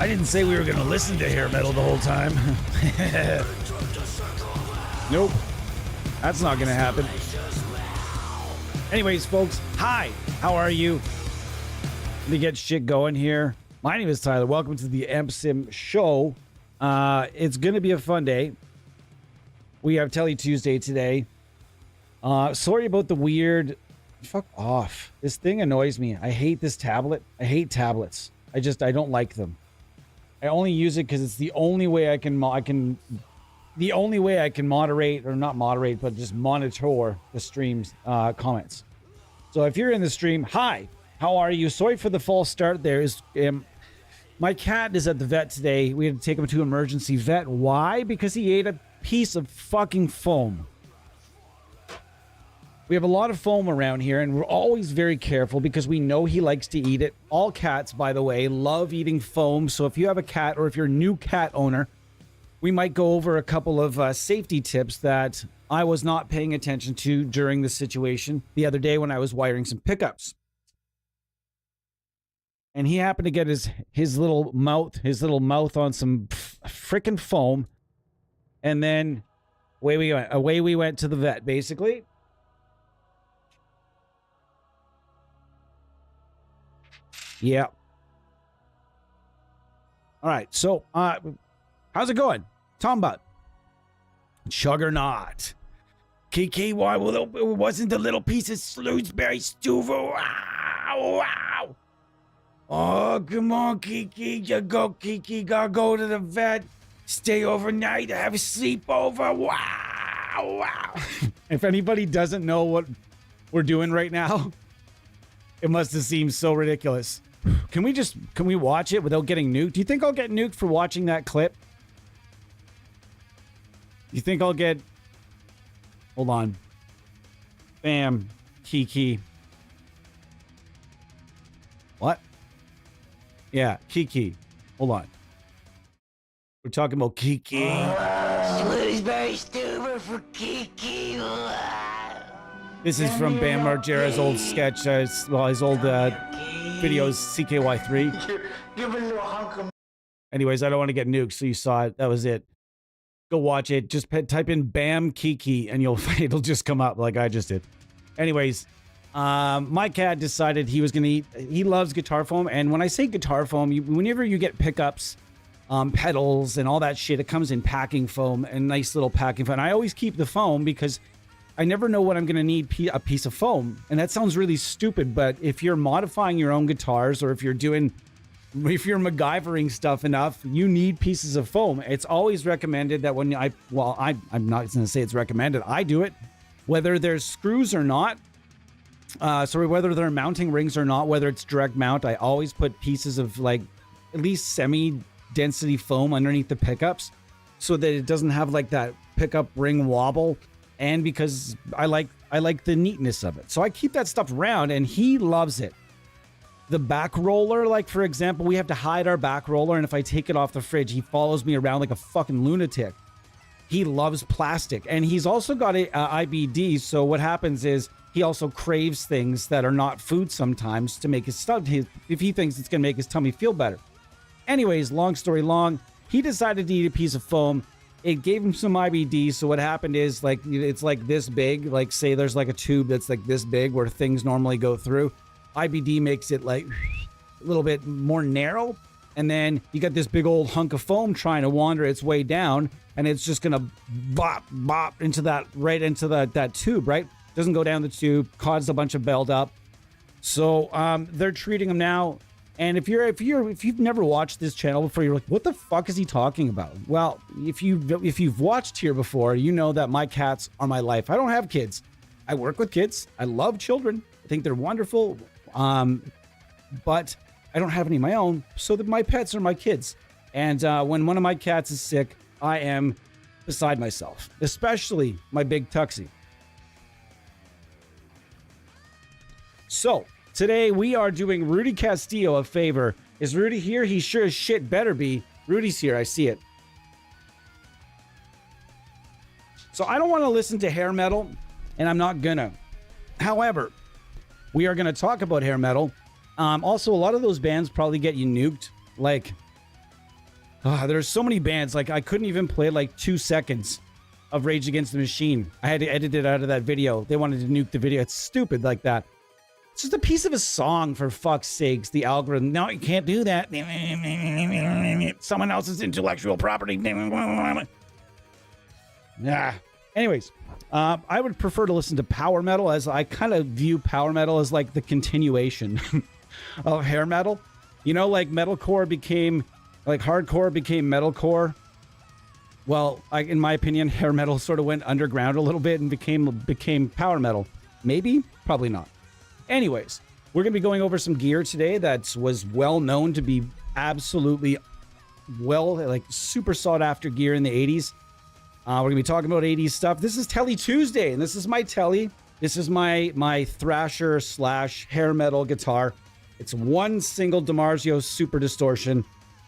I didn't say we were going to listen to hair metal the whole time. Nope. That's not going to happen. Anyways, folks, hi. How are you? Let me get shit going here. My name is Tyler. Welcome to the MSim Show. It's going to be a fun day. We have Tele Tuesday today. Sorry about the weird... Fuck off. This thing annoys me. I hate this tablet. I hate tablets. I don't like them. I only use it because it's the only way I can moderate, or not moderate, but just monitor the stream's comments. So if you're in the stream, hi, how are you? Sorry for the false start there. My cat is at the vet today. We had to take him to emergency vet. Why? Because he ate a piece of fucking foam. We have a lot of foam around here, and we're always very careful because we know he likes to eat it. All cats, by the way, love eating foam. So if you have a cat, or if you're a new cat owner, we might go over a couple of safety tips that I was not paying attention to during the situation the other day when I was wiring some pickups. And he happened to get his little mouth on some frickin' foam. And then away we went to the vet, basically. Yeah. All right. So, how's it going? Tom Butt. Juggernaut. Kiki, why wasn't the little piece of Shrewsbury stew? Wow. Oh, come on, Kiki. Kiki, gotta go to the vet. Stay overnight. Have a sleepover. Wow. If anybody doesn't know what we're doing right now, it must have seemed so ridiculous. Can we watch it without getting nuked? Do you think I'll get nuked for watching that clip? You think I'll get... Hold on. Bam. Kiki. What? Yeah, Kiki. Hold on. We're talking about Kiki. Shrewsbury stew for Kiki. This is from Bam Margera's old sketch, his old videos, CKY3. Give a little hunk of... Anyways, I don't want to get nuked, so you saw it. That was it. Go watch it. Just type in Bam Kiki, and it'll just come up like I just did. Anyways, my cat decided he was going to eat... He loves guitar foam, and when I say guitar foam, whenever you get pickups, pedals, and all that shit, it comes in packing foam, and nice little packing foam. And I always keep the foam because... I never know when I'm going to need a piece of foam. And that sounds really stupid, but if you're modifying your own guitars, or if you're MacGyvering stuff enough, you need pieces of foam. It's always recommended that when I'm not going to say it's recommended. I do it, whether there's screws or not. Whether they're mounting rings or not, whether it's direct mount, I always put pieces of like at least semi-density foam underneath the pickups so that it doesn't have like that pickup ring wobble. And because I like the neatness of it. So I keep that stuff around, and he loves it. The back roller, like for example, we have to hide our back roller, and if I take it off the fridge, he follows me around like a fucking lunatic. He loves plastic, and he's also got a IBD, so what happens is he also craves things that are not food sometimes to make his stomach, if he thinks it's going to make his tummy feel better. Anyways, long story long, he decided to eat a piece of foam. It gave him some IBD, so what happened is, like, it's like this big, like, say there's like a tube that's like this big where things normally go through. IBD makes it like a little bit more narrow, and then you got this big old hunk of foam trying to wander its way down, and it's just gonna bop into that, right into that tube, right? Doesn't go down the tube, causes a bunch of buildup. So they're treating him now. And if you've never watched this channel before, you're like, what the fuck is he talking about? Well, if you've watched here before, you know that my cats are my life. I don't have kids. I work with kids. I love children. I think they're wonderful. But I don't have any of my own, so that my pets are my kids. And when one of my cats is sick, I am beside myself, especially my big Tuxie. So today we are doing Rudy Castillo a favor. Is Rudy here? He sure as shit better be. Rudy's here. I see it. So I don't want to listen to hair metal, and I'm not gonna. However, we are going to talk about hair metal. Also, a lot of those bands probably get you nuked. Like, There's so many bands. Like, I couldn't even play like 2 seconds of Rage Against the Machine. I had to edit it out of that video. They wanted to nuke the video. It's stupid like that. It's just a piece of a song, for fuck's sakes. The algorithm. No, you can't do that. Someone else's intellectual property. Yeah. Anyways, I would prefer to listen to power metal, as I kind of view power metal as like the continuation of hair metal. You know, like metalcore became, like hardcore became metalcore. Well, in my opinion, hair metal sort of went underground a little bit and became power metal. Maybe? Probably not. Anyways, we're going to be going over some gear today that was well known to be absolutely like super sought after gear in the 80s. We're going to be talking about 80s stuff. This is TELE Tuesday, and this is my TELE. This is my Thrasher / hair metal guitar. It's one single DiMarzio super distortion,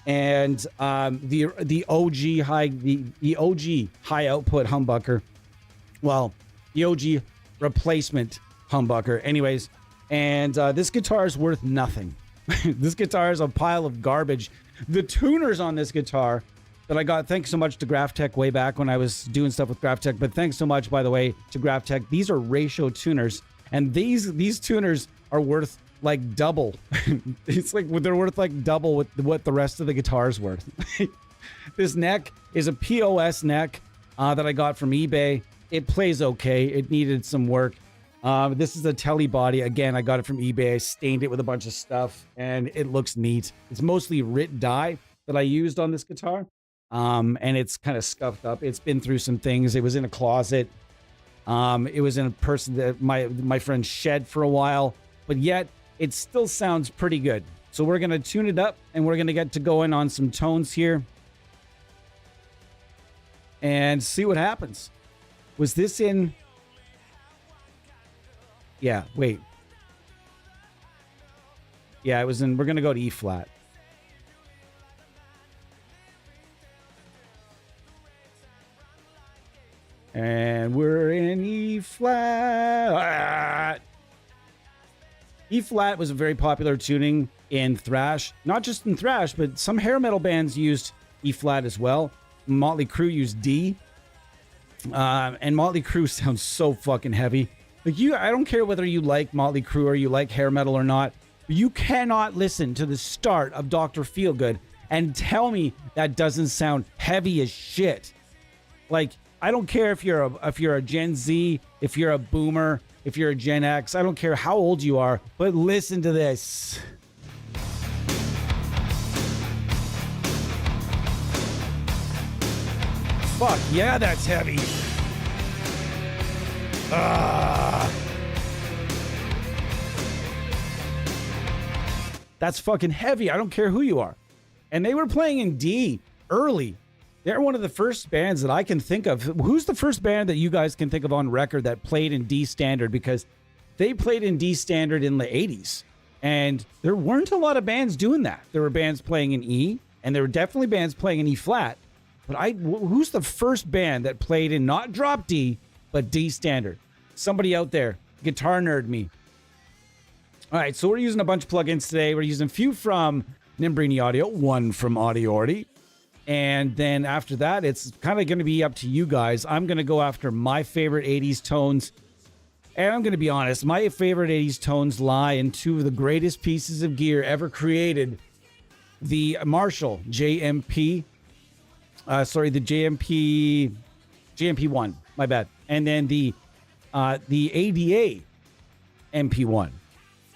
and the OG high output humbucker. Well, the OG replacement humbucker. Anyways, and this guitar is worth nothing. This guitar is a pile of garbage. The tuners on this guitar that I got, thanks so much to Graphtech way back when I was doing stuff with Graphtech, but thanks so much, by the way, to Graphtech. These are ratio tuners, and these tuners are worth like double. It's like they're worth like double what the rest of the guitar is worth. This neck is a POS neck that I got from eBay. It plays okay. It needed some work. This is a TELE body. Again, I got it from eBay. I stained it with a bunch of stuff, and it looks neat. It's mostly RIT dye that I used on this guitar. And it's kind of scuffed up. It's been through some things. It was in a closet. It was in a person that my friend shed for a while, but yet it still sounds pretty good. So we're going to tune it up, and we're going to get to going on some tones here and see what happens. Was this in... Yeah, wait. Yeah, it was in... We're going to go to E flat. And we're in E flat. E flat was a very popular tuning in thrash. Not just in thrash, but some hair metal bands used E flat as well. Motley Crue used D. And Motley Crue sounds so fucking heavy. Like, I don't care whether you like Motley Crue or you like hair metal or not. You cannot listen to the start of Dr. Feelgood and tell me that doesn't sound heavy as shit. Like, I don't care if you're a Gen Z, if you're a boomer, if you're a Gen X. I don't care how old you are, but listen to this. Fuck yeah, that's heavy. That's fucking heavy. I don't care who you are. And they were playing in D early. They're one of the first bands that I can think of. Who's the first band that you guys can think of on record that played in D standard? Because they played in D standard in the 80s. And there weren't a lot of bands doing that. There were bands playing in E, and there were definitely bands playing in E flat. But who's the first band that played in not drop D, but D standard? Somebody out there, guitar nerd me. All right, so we're using a bunch of plugins today. We're using a few from Nimbrini Audio, one from Audiority. And then after that, it's kind of going to be up to you guys. I'm going to go after my favorite 80s tones. And I'm going to be honest, my favorite 80s tones lie in two of the greatest pieces of gear ever created. The Marshall JMP. The JMP1. My bad. And then the ADA MP1.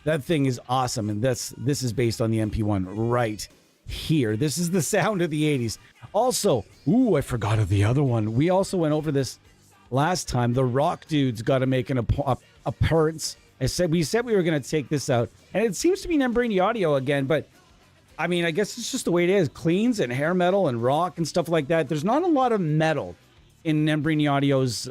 That thing is awesome. And this is based on the MP1 right here. This is the sound of the 80s. Also, I forgot of the other one. We also went over this last time. The Rock Dudes got to make an appearance. We said we were going to take this out, and it seems to be Nimbrini Audio again, but I mean, I guess it's just the way it is. Cleans and hair metal and rock and stuff like that. There's not a lot of metal in Nimbrini Audio's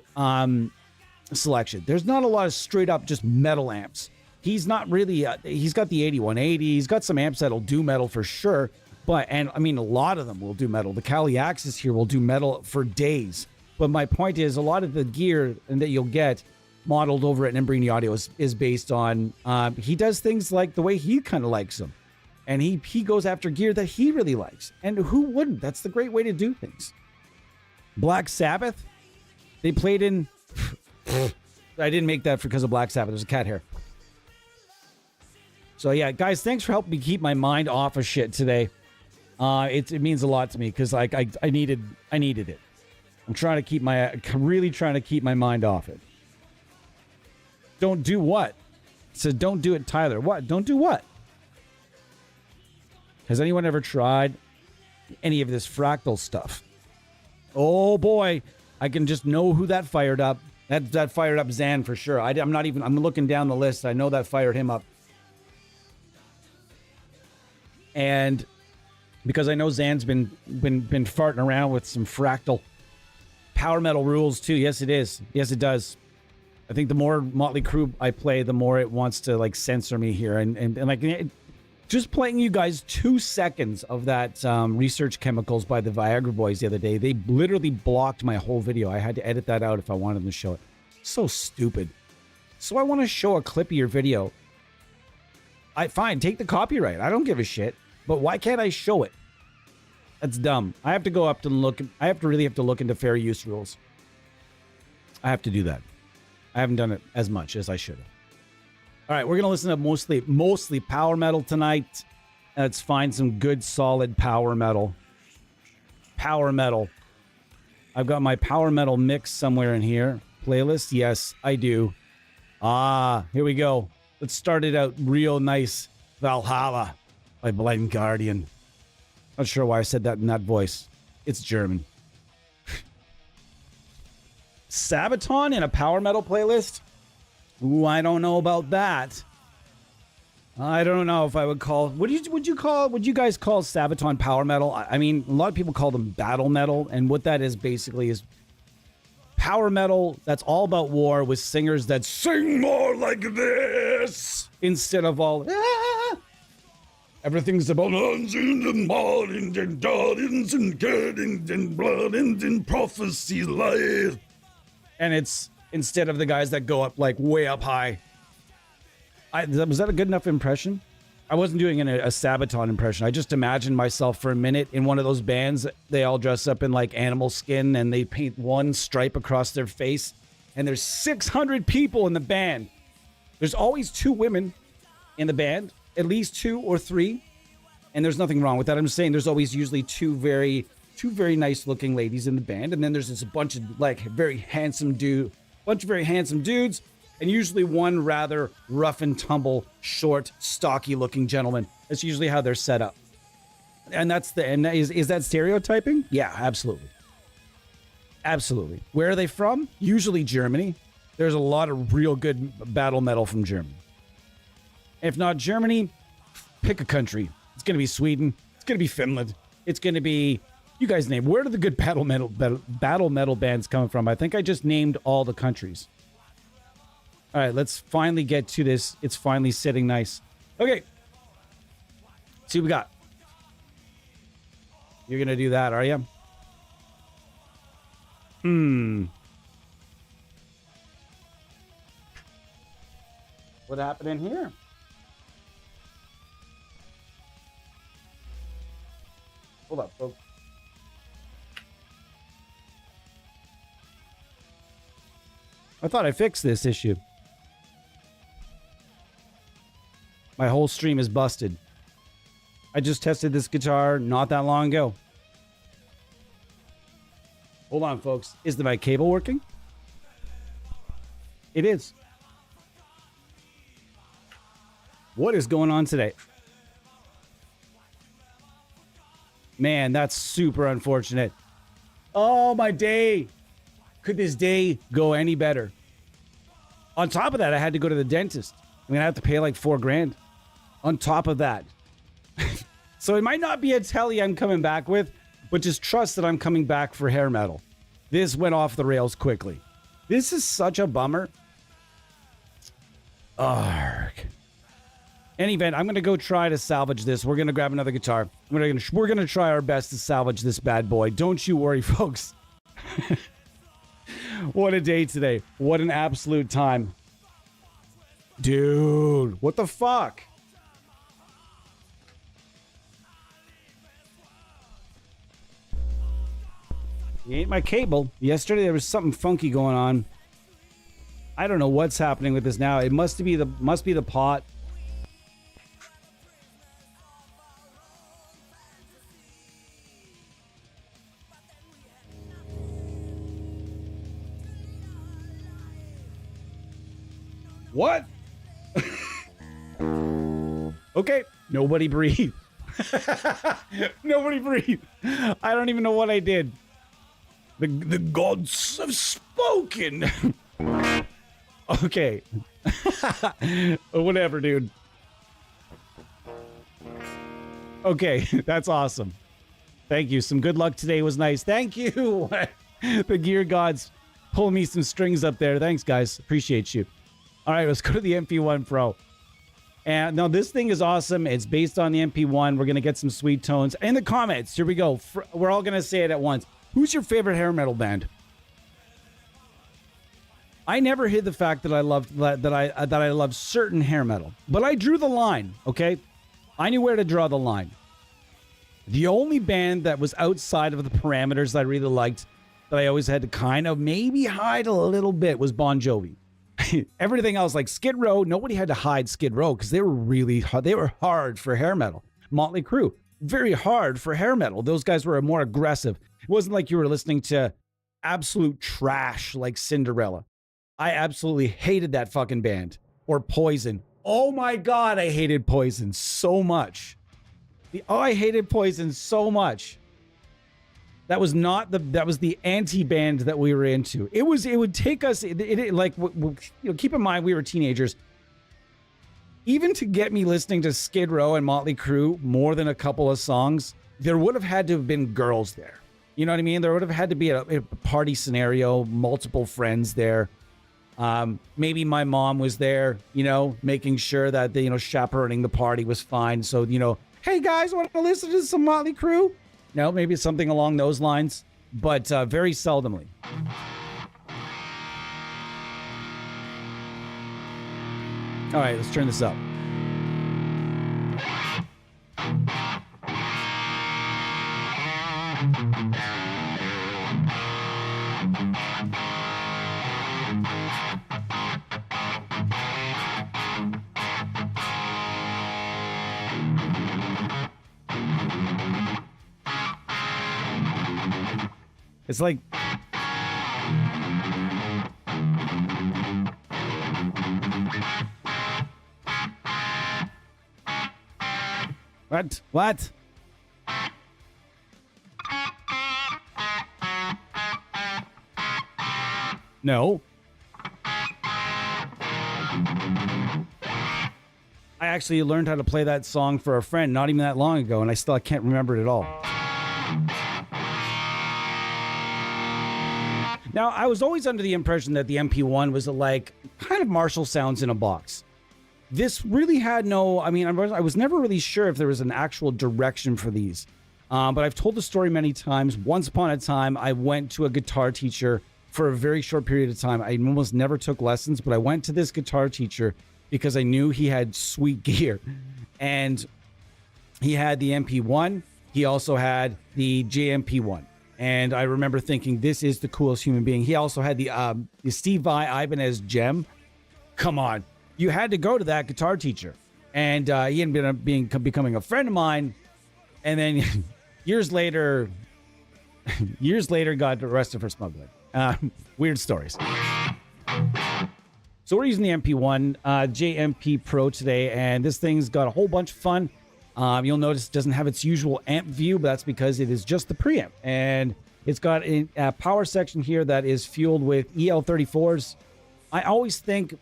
selection. There's not a lot of straight up just metal amps. He's not really, he's got the 8180. He's got some amps that'll do metal for sure. And I mean, a lot of them will do metal. The Kali Axis here will do metal for days. But my point is, a lot of the gear that you'll get modeled over at Nimbrini Audio is based on, he does things like the way he kind of likes them. And he goes after gear that he really likes. And who wouldn't? That's the great way to do things. Black Sabbath, they played in... I didn't make that because of Black Sabbath. There's a cat hair. So yeah, guys, thanks for helping me keep my mind off of shit today. It means a lot to me because like I needed it. I'm really trying to keep my mind off it. Don't do what? So don't do it, Tyler. What? Don't do what? Has anyone ever tried any of this fractal stuff? Oh boy, I can just know who that fired up. That fired up Zan for sure. I'm looking down the list. I know that fired him up. And because I know Zan's been farting around with some fractal power metal rules too. Yes, it is. Yes, it does. I think the more Motley Crue I play, the more it wants to like censor me here. And like just playing you guys 2 seconds of that research chemicals by the Viagra Boys the other day, they literally blocked my whole video. I had to edit that out if I wanted to show it. So stupid. So I want to show a clip of your video. Fine, take the copyright. I don't give a shit. But why can't I show it? That's dumb. I have to go up and look. I really have to look into fair use rules. I have to do that. I haven't done it as much as I should have. All right, we're going to listen to mostly power metal tonight. Let's find some good, solid power metal. Power metal. I've got my power metal mix somewhere in here. Playlist? Yes, I do. Here we go. Let's start it out real nice. Valhalla by Blind Guardian. Not sure why I said that in that voice. It's German. Sabaton in a power metal playlist? Ooh, I don't know about that. I don't know if I would call... Would you guys call Sabaton power metal? I mean, a lot of people call them battle metal, and what that is basically is power metal that's all about war with singers that sing more like this instead of all... Everything's about guns and mornings and gardens and gardens and blood and prophecy life. And it's instead of the guys that go up like way up high. Was that a good enough impression? I wasn't doing a Sabaton impression. I just imagined myself for a minute in one of those bands. They all dress up in like animal skin and they paint one stripe across their face. And there's 600 people in the band. There's always 2 women in the band. At least 2 or 3, and there's nothing wrong with that. I'm just saying there's always usually two very nice looking ladies in the band, and then there's just a bunch of like very handsome dudes, and usually one rather rough and tumble, short, stocky looking gentleman. That's usually how they're set up. And is that stereotyping? Yeah, absolutely. Absolutely. Where are they from? Usually Germany. There's a lot of real good battle metal from Germany. If not Germany, pick a country. It's going to be Sweden. It's going to be Finland. It's going to be, you guys name. Where do the good battle metal bands come from? I think I just named all the countries. All right, let's finally get to this. It's finally sitting nice. Okay. See what we got. You're going to do that, are you? What happened in here? Hold up, folks. I thought I fixed this issue. My whole stream is busted. I just tested this guitar not that long ago. Hold on, folks. Is my cable working? It is. What is going on today? Man, that's super unfortunate. Oh, my day. Could this day go any better? On top of that, I had to go to the dentist. I'm going to have to pay like $4,000 on top of that. So it might not be a TELE I'm coming back with, but just trust that I'm coming back for hair metal. This went off the rails quickly. This is such a bummer. Arrgh. Any event, I'm going to go try to salvage this. We're going to grab another guitar. We're going to try our best to salvage this bad boy. Don't you worry, folks. What a day today. What an absolute time. Dude, what the fuck? He ate my cable. Yesterday there was something funky going on. I don't know what's happening with this now. It must be the pot. What? Okay, nobody breathe. Nobody breathe. I don't even know what I did. The gods have spoken. Okay. Whatever, dude. Okay, that's awesome. Thank you. Some good luck today was nice. Thank you. The gear gods pulling me some strings up there. Thanks, guys. Appreciate you. All right, let's go to the MP1 Pro. And now this thing is awesome. It's based on the MP1. We're going to get some sweet tones. In the comments, here we go. We're all going to say it at once. Who's your favorite hair metal band? I never hid the fact that I love certain hair metal, but I drew the line, okay? I knew where to draw the line. The only band that was outside of the parameters that I really liked, that I always had to kind of maybe hide a little bit, was Bon Jovi. Everything else, like Skid Row, nobody had to hide Skid Row because they were really hard. They were hard for hair metal. Motley Crue, very hard for hair metal. Those guys were more aggressive. It wasn't like you were listening to absolute trash like Cinderella. I absolutely hated that fucking band. Or Poison. Oh my God, I hated Poison so much. I hated Poison so much. That was not that was the anti-band that we were into. It would take us, keep in mind we were teenagers. Even to get me listening to Skid Row and Motley Crue more than a couple of songs, there would have had to have been girls there. You know what I mean? There would have had to be a party scenario, multiple friends there. Maybe my mom was there, making sure that chaperoning the party was fine. So, hey guys, want to listen to some Motley Crue? No, maybe something along those lines, but very seldomly. All right, let's turn this up. It's like what? No. I actually learned how to play that song for a friend not even that long ago, and I can't remember it at all. Now, I was always under the impression that the MP1 was kind of Marshall sounds in a box. This really had no, I was never really sure if there was an actual direction for these. But I've told the story many times. Once upon a time, I went to a guitar teacher for a very short period of time. I almost never took lessons, but I went to this guitar teacher because I knew he had sweet gear. And he had the MP1. He also had the JMP1. And I remember thinking, this is the coolest human being. He also had the Steve Vai Ibanez Gem. Come on. You had to go to that guitar teacher. And he ended up becoming a friend of mine. And then years later got arrested for smuggling. Weird stories. So we're using the MP1 JMP Pro today. And this thing's got a whole bunch of fun. You'll notice it doesn't have its usual amp view, but that's because it is just the preamp. And it's got a power section here that is fueled with EL34s. I always think,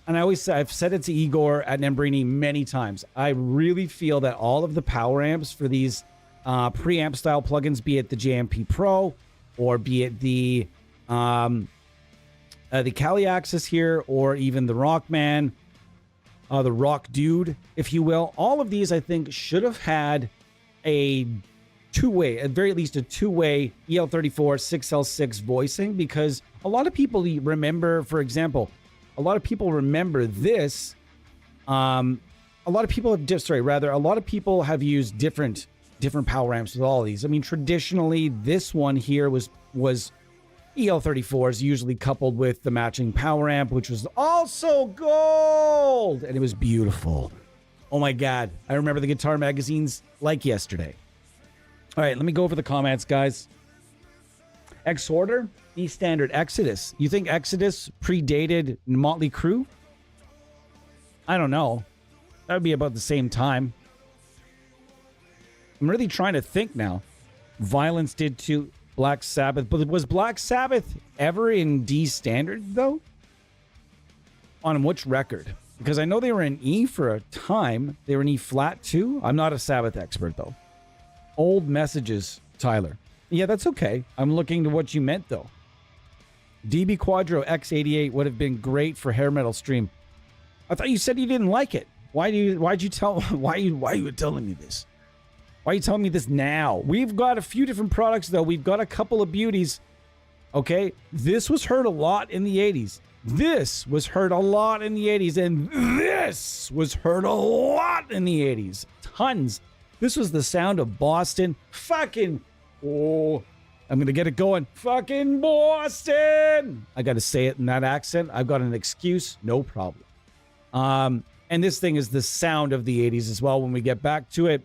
and I've said it to Igor at Nembrini many times, I really feel that all of the power amps for these preamp style plugins, be it the JMP Pro or be it the Kali Axis here, or even the Rockman, the Rock Dude, if you will. All of these, I think, should have had a two-way, at very least a two-way EL34 6L6 voicing, because a lot of people remember, for example, a lot of people remember this. A lot of people have used different different power amps with all of these. I mean, traditionally, this one here was EL34s, usually coupled with the matching power amp, which was also gold, and it was beautiful. Oh my God, I remember the guitar magazines like yesterday. All right, let me go over the comments, guys. Exhorter, E standard, Exodus. You think Exodus predated Motley Crue? I don't know. That would be about the same time. I'm really trying to think now. Violence did to Black Sabbath, but was Black Sabbath ever in D standard though? On which record? Because I know they were in E for a time. They were in E flat too. I'm not a Sabbath expert though. Old messages, Tyler. Yeah, that's okay. I'm looking to what you meant though. DB Quadro X88 would have been great for hair metal stream. I thought you said you didn't like it. Why'd you tell why are you telling me this? Why are you telling me this now? We've got a few different products though. We've got a couple of beauties. Okay? This was heard a lot in the 80s. This was heard a lot in the 80s, and this was heard a lot in the 80s. Tons. This was the sound of Boston. Fucking, oh, I'm going to get it going. Fucking Boston. I got to say it in that accent. I've got an excuse. No problem. And this thing is the sound of the 80s as well when we get back to it.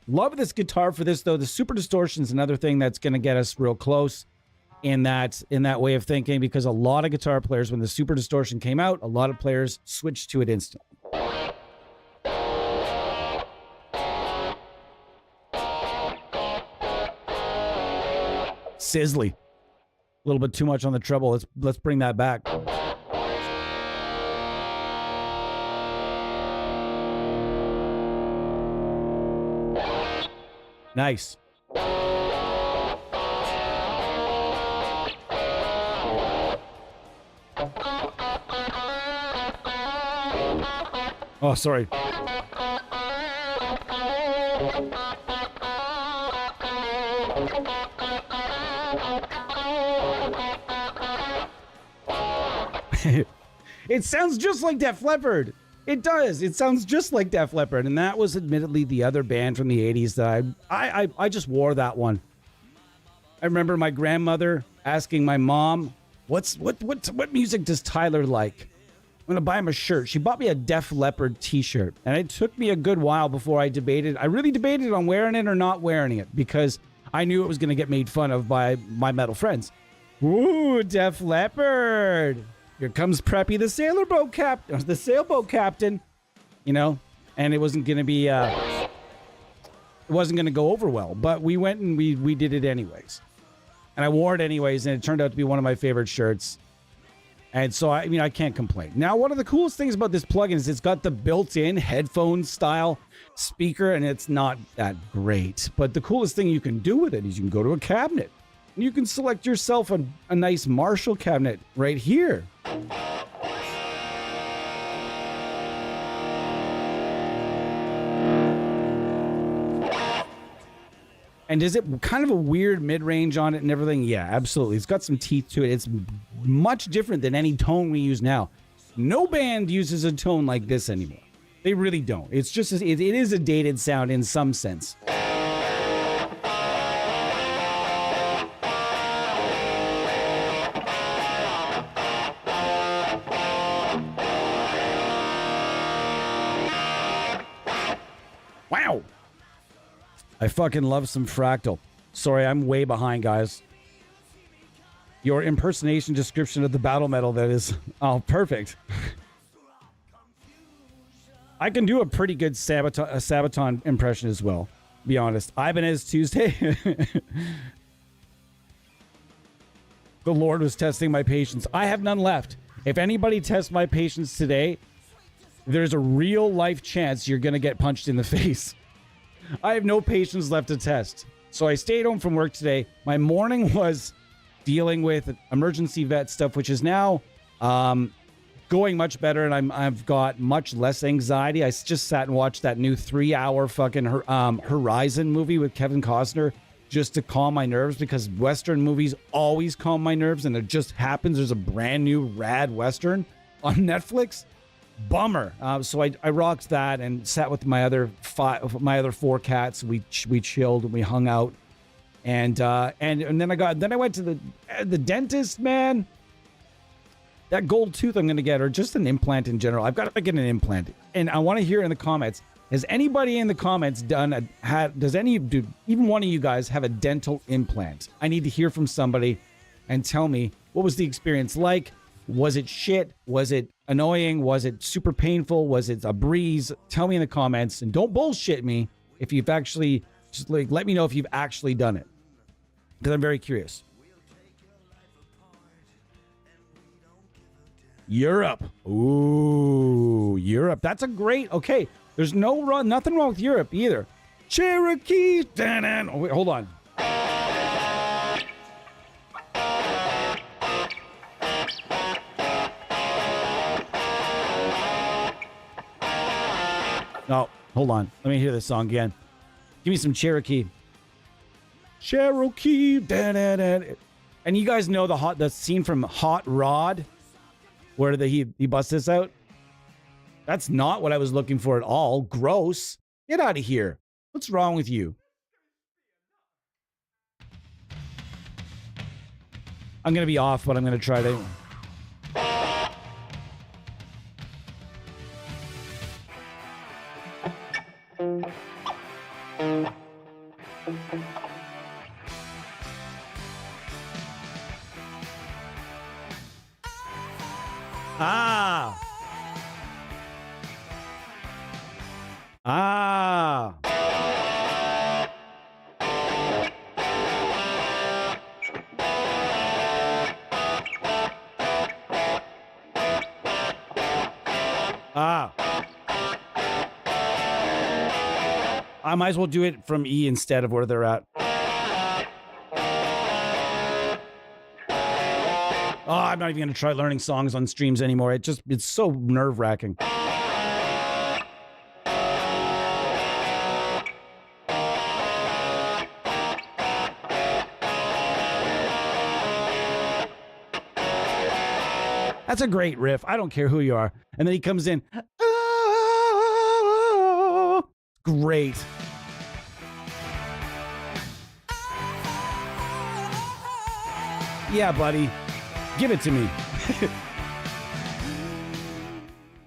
Love this guitar for this, though. The Super Distortion is another thing that's going to get us real close in that way of thinking, because a lot of guitar players, when the Super Distortion came out, a lot of players switched to it instantly. Sizzly. A little bit too much on the treble. Let's bring that back. Nice. Oh, sorry. It sounds just like Def Leppard. It does. It sounds just like Def Leppard, and that was admittedly the other band from the 80s that I just wore that one. I remember my grandmother asking my mom, what music does Tyler like? I'm going to buy him a shirt. She bought me a Def Leppard t-shirt, and it took me a good while before I really debated on wearing it or not wearing it, because I knew it was going to get made fun of by my metal friends. Ooh, Def Leppard. Here comes Preppy, the sailboat captain, you know, and it wasn't going to be, it wasn't going to go over well, but we went and we did it anyways. And I wore it anyways, and it turned out to be one of my favorite shirts. And so, I mean, I can't complain. Now, one of the coolest things about this plugin is it's got the built-in headphone style speaker, and it's not that great. But the coolest thing you can do with it is you can go to a cabinet. And you can select yourself a nice Marshall cabinet right here. And is it kind of a weird mid-range on it and everything? Yeah, absolutely. It's got some teeth to it. It's much different than any tone we use now. No band uses a tone like this anymore. They really don't. It's just, it is a dated sound in some sense. Wow. I fucking love some Fractal. Sorry, I'm way behind, guys. Your impersonation description of the battle metal, that is... Oh, perfect. I can do a pretty good Sabaton impression as well, to be honest. Ibanez Tuesday. The Lord was testing my patience. I have none left. If anybody tests my patience today, there's a real life chance you're going to get punched in the face. I have no patience left to test. So I stayed home from work today. My morning was dealing with emergency vet stuff, which is now going much better, and I've got much less anxiety. I just sat and watched that new 3-hour fucking Horizon movie with Kevin Costner just to calm my nerves, because Western movies always calm my nerves, and it just happens there's a brand new rad Western on Netflix. Bummer. So I rocked that and sat with my other four cats. We chilled and we hung out, and then I went to the dentist, man. That gold tooth I'm going to get, or just an implant in general. I've got to get an implant. And I want to hear in the comments, has anybody in the comments even one of you guys have a dental implant? I need to hear from somebody and tell me, what was the experience like? Was it shit? Was it annoying? Was it super painful? Was it a breeze? Tell me in the comments, and don't bullshit me if you've actually, just like, let me know if you've actually done it, because I'm very curious. Europe. Ooh, Europe. That's a great. Okay, there's nothing wrong with Europe either. Cherokee. Oh, wait, hold on. No, hold on. Let me hear this song again. Give me some Cherokee. Cherokee. And you guys know the scene from Hot Rod, where he busts this out? That's not what I was looking for at all. Gross. Get out of here. What's wrong with you? I'm going to be off, but I'm going to try to... Ah. I might as well do it from E instead of where they're at. Oh, I'm not even going to try learning songs on streams anymore. It's so nerve-wracking. That's a great riff. I don't care who you are. And then he comes in. Oh, great. Yeah, buddy. Give it to me.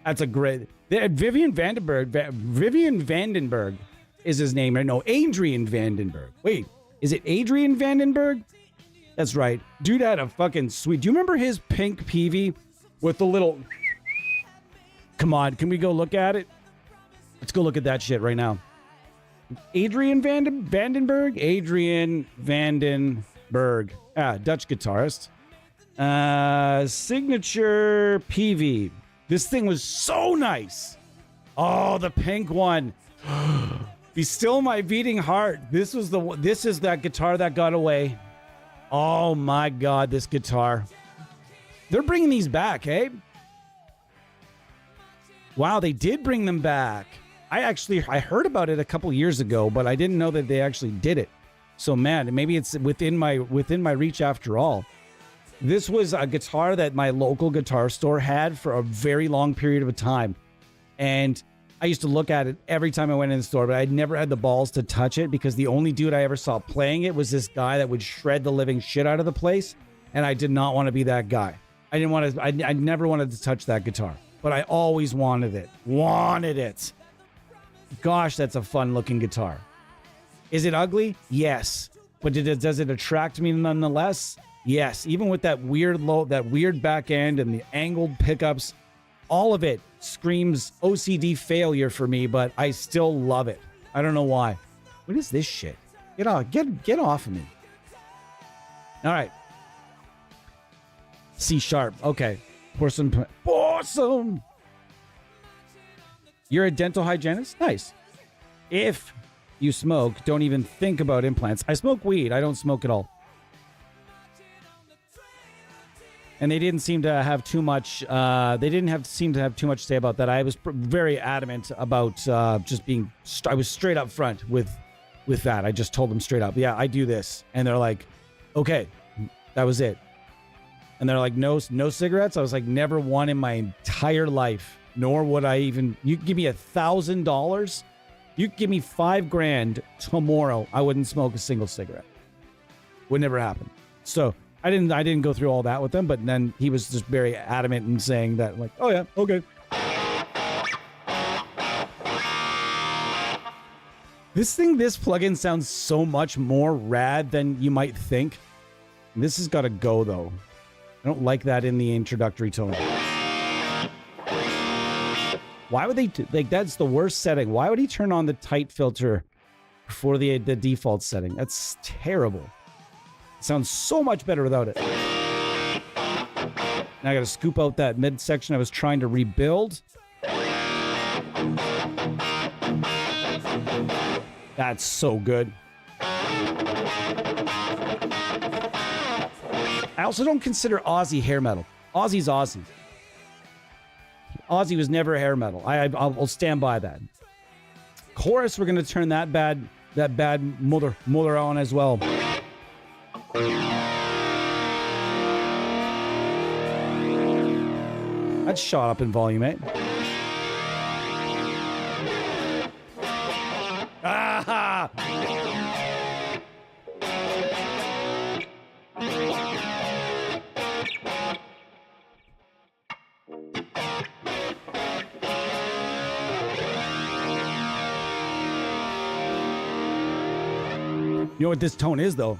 That's a great... Vivian Vandenberg is his name. No, Adrian Vandenberg. Wait, is it Adrian Vandenberg? That's right. Dude had a fucking sweet... Do you remember his pink PV with the little... Come on, can we go look at it? Let's go look at that shit right now. Adrian Vandenberg? Adrian Vandenberg. Dutch guitarist. Signature PV. This thing was so nice. Oh, the pink one. Be still my beating heart. This is that guitar that got away. Oh my God, this guitar. They're bringing these back, eh? Wow, they did bring them back. I heard about it a couple years ago, but I didn't know that they actually did it. So man, maybe it's within my reach after all. This was a guitar that my local guitar store had for a very long period of time. And I used to look at it every time I went in the store, but I'd never had the balls to touch it because the only dude I ever saw playing it was this guy that would shred the living shit out of the place. And I did not want to be that guy. I never wanted to touch that guitar, but I always wanted it. Gosh, that's a fun looking guitar. Is it ugly? Yes. But does it attract me nonetheless? Yes. Even with that weird back end and the angled pickups, all of it screams OCD failure for me, but I still love it. I don't know why. What is this shit? Get off of me. All right. C sharp. Okay. Porcelain. You're a dental hygienist? Nice. If you smoke, don't even think about implants. I smoke weed. I don't smoke at all. And they didn't seem to have too much. Seem to have too much to say about that. I was very adamant about just being. I was straight up front with that. I just told them straight up, yeah, I do this, and they're like, okay, that was it. And they're like, no cigarettes. I was like, never one in my entire life. nor would I even, you give me $1,000, you give me $5,000 tomorrow, I wouldn't smoke a single cigarette. Would never happen. So I didn't go through all that with him, but then he was just very adamant in saying that, like, oh yeah, okay. This plugin sounds so much more rad than you might think. This has got to go though. I don't like that in the introductory tone. Why would they like, that's the worst setting. Why would he turn on the tight filter for the default setting? That's terrible. It sounds so much better without it. Now I got to scoop out that midsection I was trying to rebuild. That's so good. I also don't consider Ozzy hair metal. Ozzy's Ozzy. Ozzy was never hair metal. I'll stand by that. Chorus, we're gonna turn that bad mother on as well. That's shot up in volume, eh? Ah! You know what this tone is, though?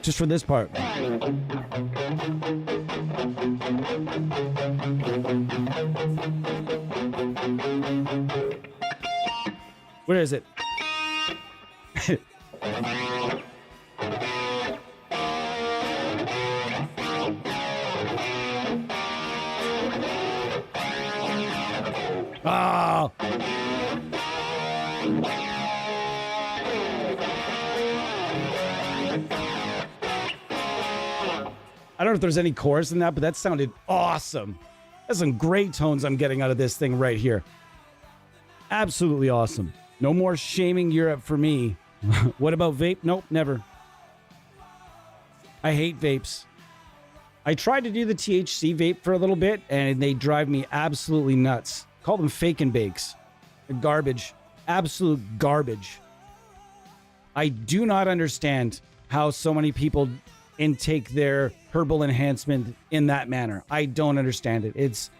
Just for this part. Where is it? Ah! I don't know if there's any chorus in that, but that sounded awesome. That's some great tones I'm getting out of this thing right here. Absolutely awesome. No more shaming Europe for me. What about vape? Nope, never. I hate vapes. I tried to do the THC vape for a little bit, and they drive me absolutely nuts. Call them fake and bakes. They're garbage. Absolute garbage. I do not understand how so many people intake their herbal enhancement in that manner. I don't understand it. It's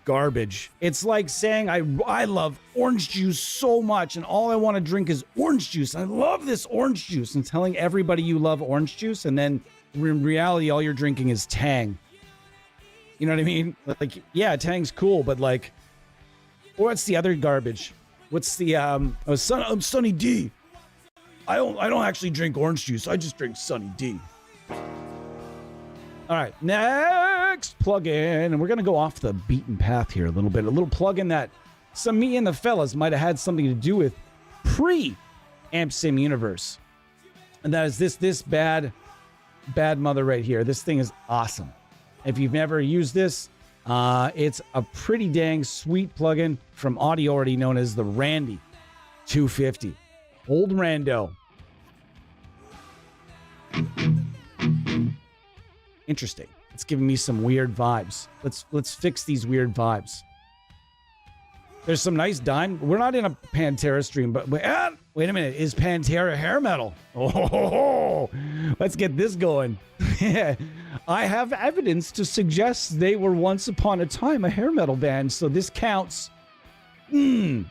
garbage. It's like saying I love orange juice so much and all I want to drink is orange juice. I love this orange juice, and telling everybody you love orange juice, and then in reality all you're drinking is Tang. You know what I mean? Like, yeah, Tang's cool, but like, what's the other garbage? What's the I'm Sunny D. I don't actually drink orange juice. I just drink Sunny D. All right, next plugin, and we're gonna go off the beaten path here a little bit. A little plugin that some me and the fellas might have had something to do with pre-Amp Sim Universe, and that is this bad mother right here. This thing is awesome. If you've never used this, it's a pretty dang sweet plugin from Audiority known as the Randy 250. Old Rando. Interesting. It's giving me some weird vibes. Let's fix these weird vibes. There's some nice dime. We're not in a Pantera stream, but wait a minute. Is Pantera hair metal? Oh, let's get this going. I have evidence to suggest they were once upon a time a hair metal band, so this counts. Eddie,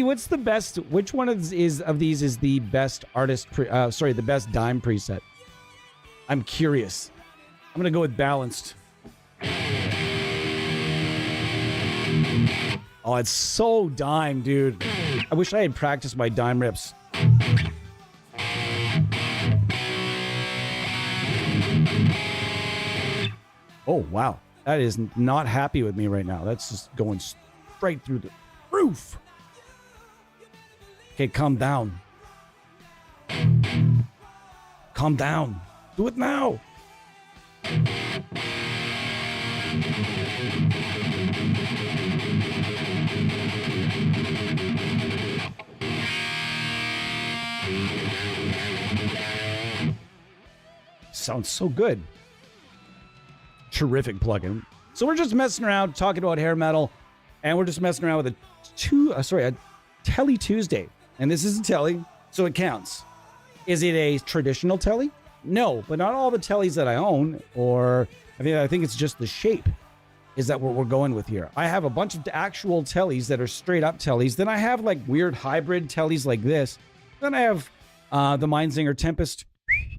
what's the best? Which one of these is the best artist? The best dime preset. I'm curious. I'm gonna go with balanced. Oh, it's so dime, dude. I wish I had practiced my dime rips. Oh, wow. That is not happy with me right now. That's just going straight through the roof. Okay, calm down. Calm down. Do it now. sounds so good. Terrific plugin. So we're just messing around, talking about hair metal, and we're just messing around with a TELE Tuesday. And this is a TELE, so it counts. Is it a traditional TELE? No, but not all the TELEs that I own, or I think it's just the shape is that what we're going with here. I have a bunch of actual TELEs that are straight up TELEs. Then I have like weird hybrid TELEs like this. Then I have the Mindsinger Tempest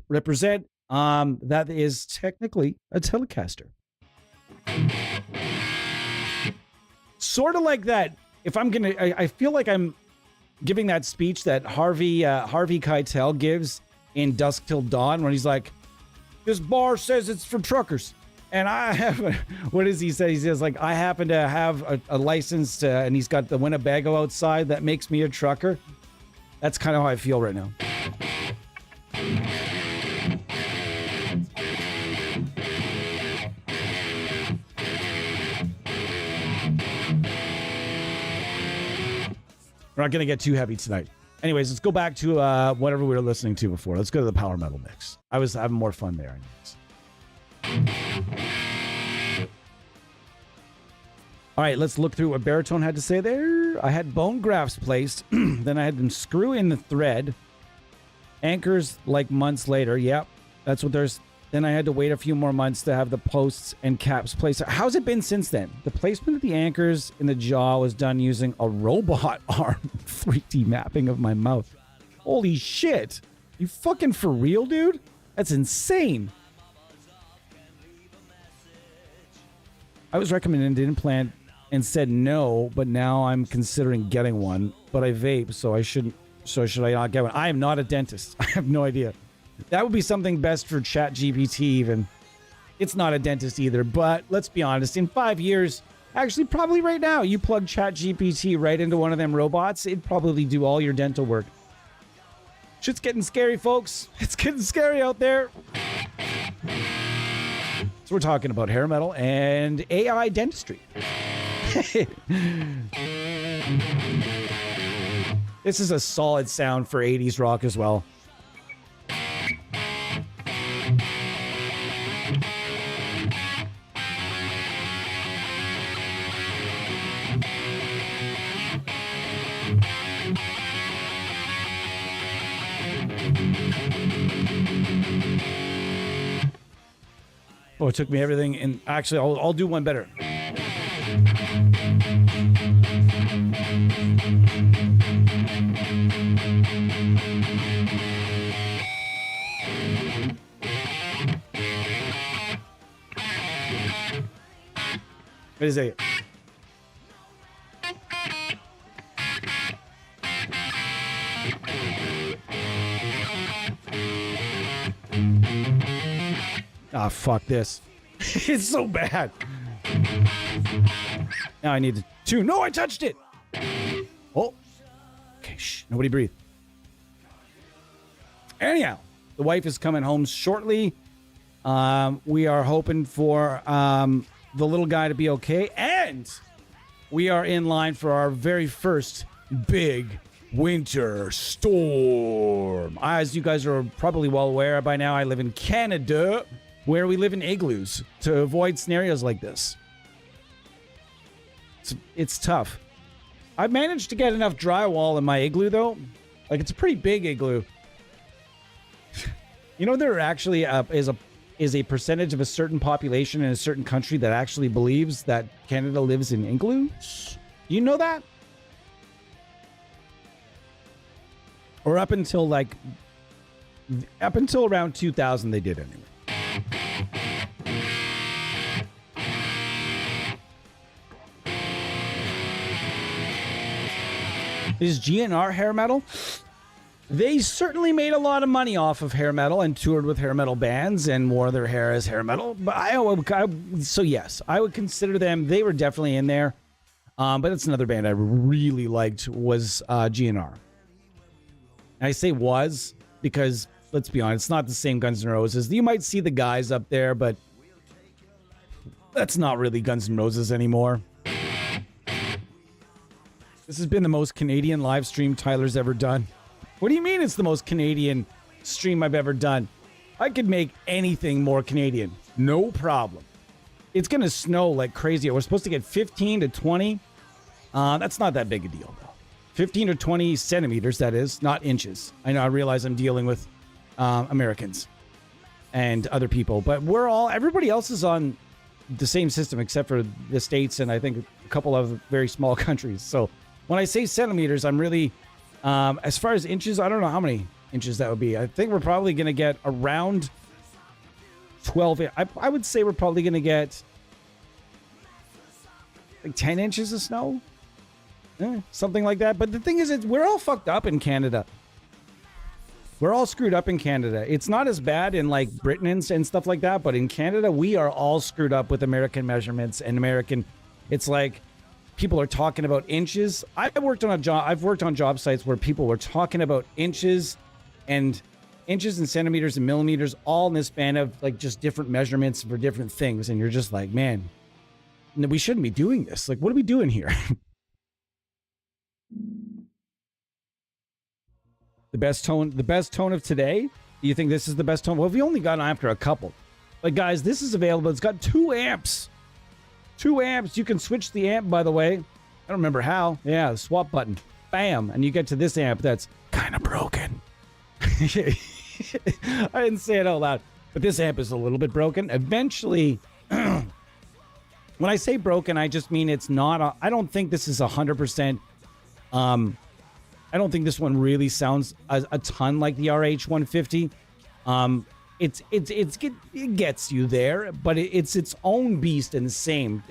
represent. That is technically a Telecaster. Sort of like that. If I'm gonna, I feel like I'm giving that speech that Harvey Keitel gives in Dusk Till Dawn when he's like, "This bar says it's for truckers." And I have, what does he say? He says, like, I happen to have a license to, and he's got the Winnebago outside that makes me a trucker. That's kind of how I feel right now. We're not going to get too heavy tonight. Anyways, let's go back to whatever we were listening to before. Let's go to the power metal mix. I was having more fun there. All right, let's look through what Baritone had to say there. I had bone grafts placed. Then I had them screw in the thread. Anchors like months later. Yep, that's what there's. Then I had to wait a few more months to have the posts and caps placed. How's it been since then? The placement of the anchors in the jaw was done using a robot arm 3D mapping of my mouth. Holy shit. You fucking for real, dude? That's insane. I was recommended an implant and said no, but now I'm considering getting one. But I vape, so I shouldn't. So should I not get one? I am not a dentist. I have no idea. That would be something best for ChatGPT even. It's not a dentist either, but let's be honest. In 5 years, actually probably right now, you plug ChatGPT right into one of them robots, it'd probably do all your dental work. Shit's getting scary, folks. It's getting scary out there. So we're talking about hair metal and AI dentistry. This is a solid sound for 80s rock as well. Oh, it took me everything, and actually, I'll do one better. Wait a second. Ah, fuck this. It's so bad. Now I need to tune. No, I touched it. Oh. Okay, shh. Nobody breathe. Anyhow, the wife is coming home shortly. We are hoping for the little guy to be okay. And we are in line for our very first big winter storm. As you guys are probably well aware by now, I live in Canada, where we live in igloos to avoid scenarios like this. It's tough. I've managed to get enough drywall in my igloo, though. Like, it's a pretty big igloo. You know, there actually is a percentage of a certain population in a certain country that actually believes that Canada lives in igloos? You know that? Or up until around 2000, they did anyway. Is GNR hair metal? They certainly made a lot of money off of hair metal and toured with hair metal bands and wore their hair as hair metal. But so yes, I would consider them. They were definitely in there. But it's another band I really liked was GNR. I say was because, let's be honest, it's not the same Guns N' Roses. You might see the guys up there, but that's not really Guns N' Roses anymore. This has been the most Canadian live stream Tyler's ever done. What do you mean it's the most Canadian stream I've ever done? I could make anything more Canadian. No problem. It's going to snow like crazy. We're supposed to get 15 to 20. That's not that big a deal, though. 15 to 20 centimeters, that is, not inches. I know, I realize I'm dealing with Americans and other people, but everybody else is on the same system except for the States and I think a couple of very small countries. So when I say centimeters, I'm really, as far as inches, I don't know how many inches that would be. I think we're probably going to get around 12. I would say we're probably going to get like 10 inches of snow. Something like that. But the thing is, we're all fucked up in Canada. We're all screwed up in Canada. It's not as bad in like Britain and stuff like that, but in Canada, we are all screwed up with American measurements and American. It's like people are talking about inches. I've worked on job sites where people were talking about inches and centimeters and millimeters, all in the span of like just different measurements for different things. And you're just like, man, we shouldn't be doing this. Like, what are we doing here? The best tone of today? Do you think this is the best tone? Well, we only got after a couple. But guys, this is available. It's got 2 amps. 2 amps. You can switch the amp, by the way. I don't remember how. Yeah, the swap button. Bam. And you get to this amp that's kind of broken. I didn't say it out loud. But this amp is a little bit broken. Eventually, when I say broken, I just mean it's not. I don't think this is 100%. I don't think this one really sounds a ton like the RH150. It gets you there, but it's its own beast and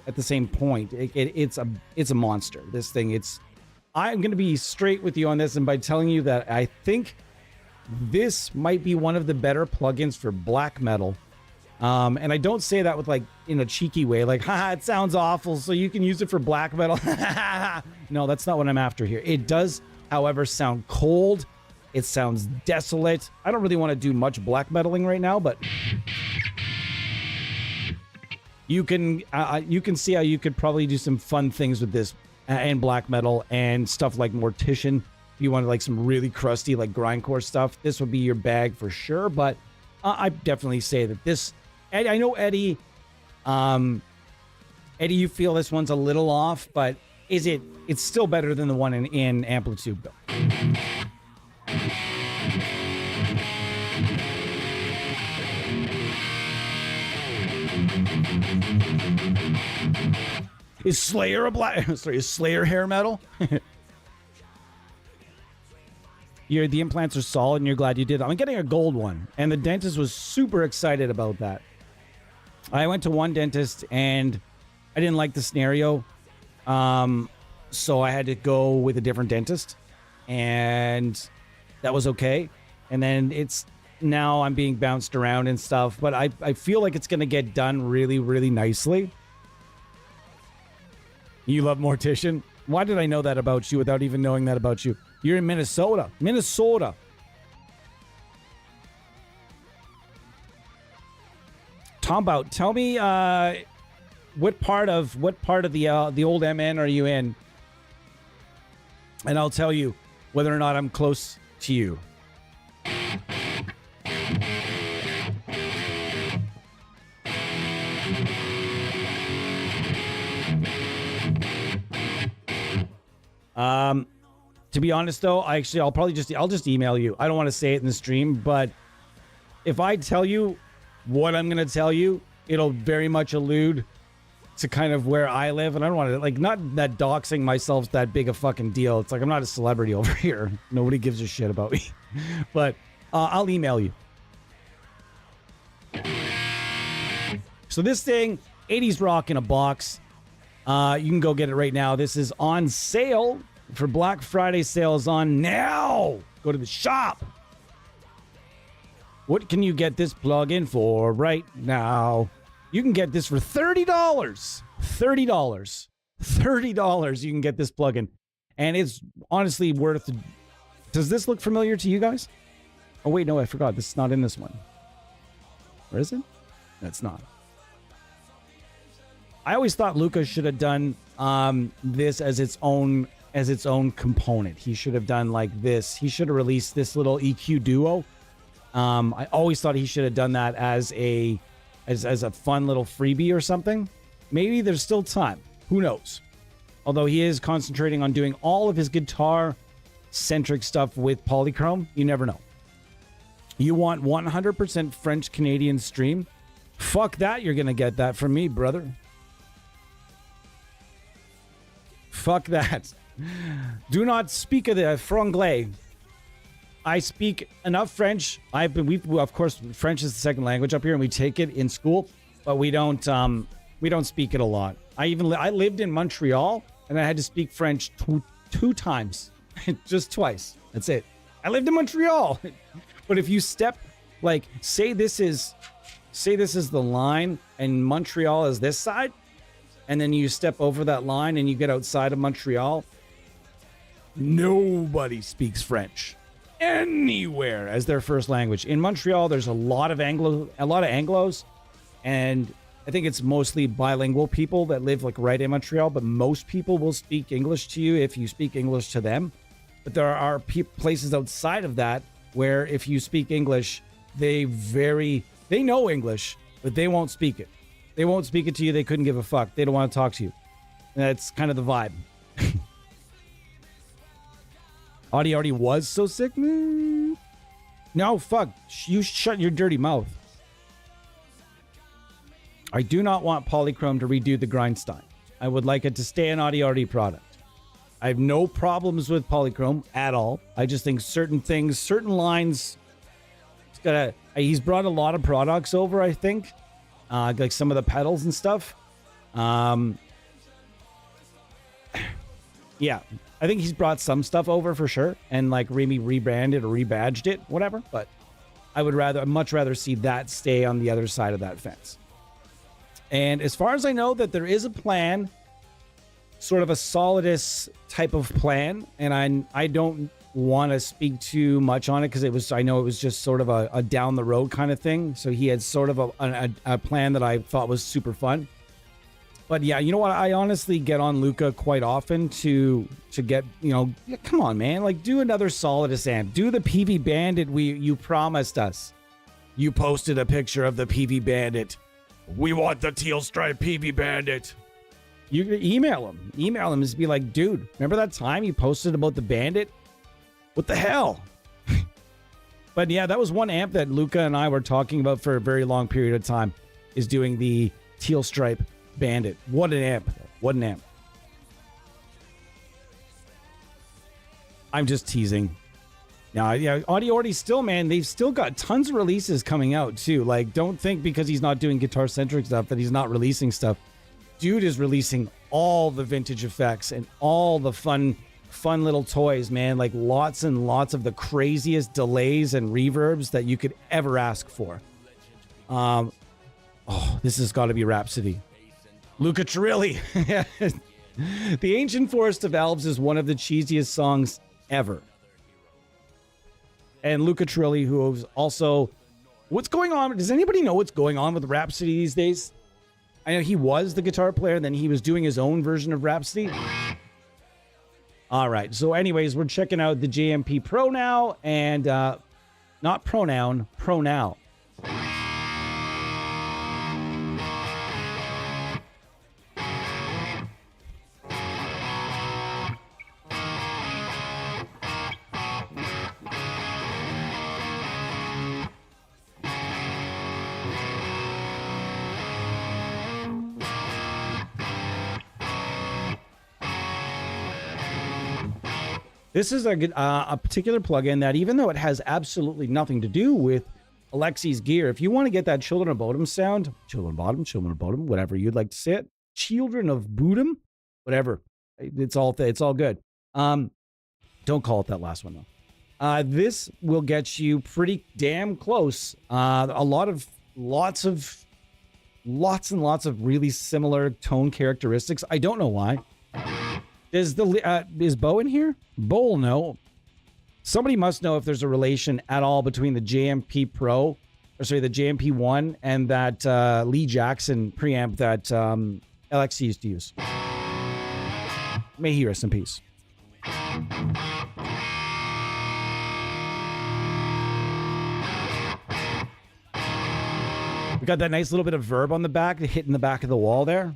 at the same point. It's a monster. This thing. I'm going to be straight with you on this, and by telling you that I think this might be one of the better plugins for black metal. And I don't say that with like in a cheeky way, like, haha, it sounds awful, so you can use it for black metal. No, that's not what I'm after here. It does, however, sound cold. It sounds desolate. I don't really want to do much black metaling right now, but you can see how you could probably do some fun things with this and black metal and stuff like Mortician. If you wanted like some really crusty like grindcore stuff, this would be your bag for sure. But I definitely say that this. Eddie, I know Eddie. Eddie, you feel this one's a little off, but it's still better than the one in Amplitude, though. Is Slayer is Slayer hair metal? The implants are solid and you're glad you did. I'm getting a gold one, and the dentist was super excited about that. I went to one dentist and I didn't like the scenario. So I had to go with a different dentist, and that was okay. And then now I'm being bounced around and stuff, but I feel like it's going to get done really, really nicely. You love Mortician? Why did I know that about you without even knowing that about you? You're in Minnesota. Minnesota. Tombout, tell me what part of the old MN are you in? And I'll tell you whether or not I'm close to you. To be honest though, I'll just email you. I don't want to say it in the stream, but if I tell you what I'm going to tell you, it'll very much allude to kind of where I live, and I don't want to, like, not that doxing myself's that big a fucking deal. It's like I'm not a celebrity over here. Nobody gives a shit about me. But I'll email you. So this thing, 80s rock in a box. You can go get it right now. This is on sale for Black Friday. Sales on now. Go to the shop. What can you get this plug-in for right now? You can get this for $30. $30. $30 you can get this plug-in. And it's honestly worth... Does this look familiar to you guys? Oh, wait, no, I forgot. This is not in this one. Where is it? That's not. I always thought Lucas should have done this as its own component. He should have done like this. He should have released this little EQ duo I always thought he should have done that as a fun little freebie or something. Maybe there's still time. Who knows? Although he is concentrating on doing all of his guitar-centric stuff with polychrome, you never know. You want 100% French-Canadian stream? Fuck that, you're going to get that from me, brother. Fuck that. Do not speak of the franglais. I speak enough French. Of course, French is the second language up here, and we take it in school, but we don't speak it a lot. I lived in Montreal, and I had to speak French two times, just twice. That's it. I lived in Montreal, but if you step, like, say this is the line, and Montreal is this side, and then you step over that line, and you get outside of Montreal. Nobody speaks French anywhere as their first language. In Montreal, there's a lot of Anglos, and I think it's mostly bilingual people that live like right in Montreal, but most people will speak English to you if you speak English to them. But there are places outside of that where if you speak English, they know English, but they won't speak it. They won't speak it to you. They couldn't give a fuck. They don't want to talk to you. And that's kind of the vibe. Audie already was so sick. No, fuck. You shut your dirty mouth. I do not want Polychrome to redo the Grindstein. I would like it to stay an Audie product. I have no problems with Polychrome at all. I just think certain things, certain lines, he's brought a lot of products over, I think. Like some of the pedals and stuff. Yeah, I think he's brought some stuff over for sure, and like maybe rebranded or rebadged it, whatever. But I would much rather see that stay on the other side of that fence. And as far as I know, that there is a plan, sort of a Solidus type of plan, and I don't want to speak too much on it because I know it was just sort of a down the road kind of thing. So he had sort of a plan that I thought was super fun. But yeah, you know what? I honestly get on Luca quite often to get, come on, man. Like, do another Solidus amp. Do the PV Bandit you promised us. You posted a picture of the PV Bandit. We want the teal stripe PV Bandit. You email him. Email him and just be like, dude, remember that time you posted about the Bandit? What the hell? But yeah, that was one amp that Luca and I were talking about for a very long period of time, is doing the teal stripe Bandit. What an amp. What an amp. I'm just teasing. Now, yeah, Audie still, man, they've still got tons of releases coming out too. Like, don't think because he's not doing guitar-centric stuff that he's not releasing stuff. Dude is releasing all the vintage effects and all the fun little toys, man. Like lots and lots of the craziest delays and reverbs that you could ever ask for. This has got to be Rhapsody. Luca Turilli. The Ancient Forest of Elves is one of the cheesiest songs ever. And Luca Turilli, who is also... What's going on? Does anybody know what's going on with Rhapsody these days? I know he was the guitar player, then he was doing his own version of Rhapsody. All right. So anyways, we're checking out the JMP Pro now, and not pronoun, Pro now. This is a particular plugin that, even though it has absolutely nothing to do with Alexi's gear, if you want to get that Children of Bodom sound, Children of Bodom, whatever you'd like to say it, Children of Bodom, whatever, it's all good. Don't call it that last one though. This will get you pretty damn close. Lots and lots of really similar tone characteristics. I don't know why. Is Bo in here? Bo will know. Somebody must know if there's a relation at all between the JMP Pro, the JMP 1 and that Lee Jackson preamp that LXC used to use. May he rest in peace. Got that nice little bit of verb on the back, hitting the back of the wall there.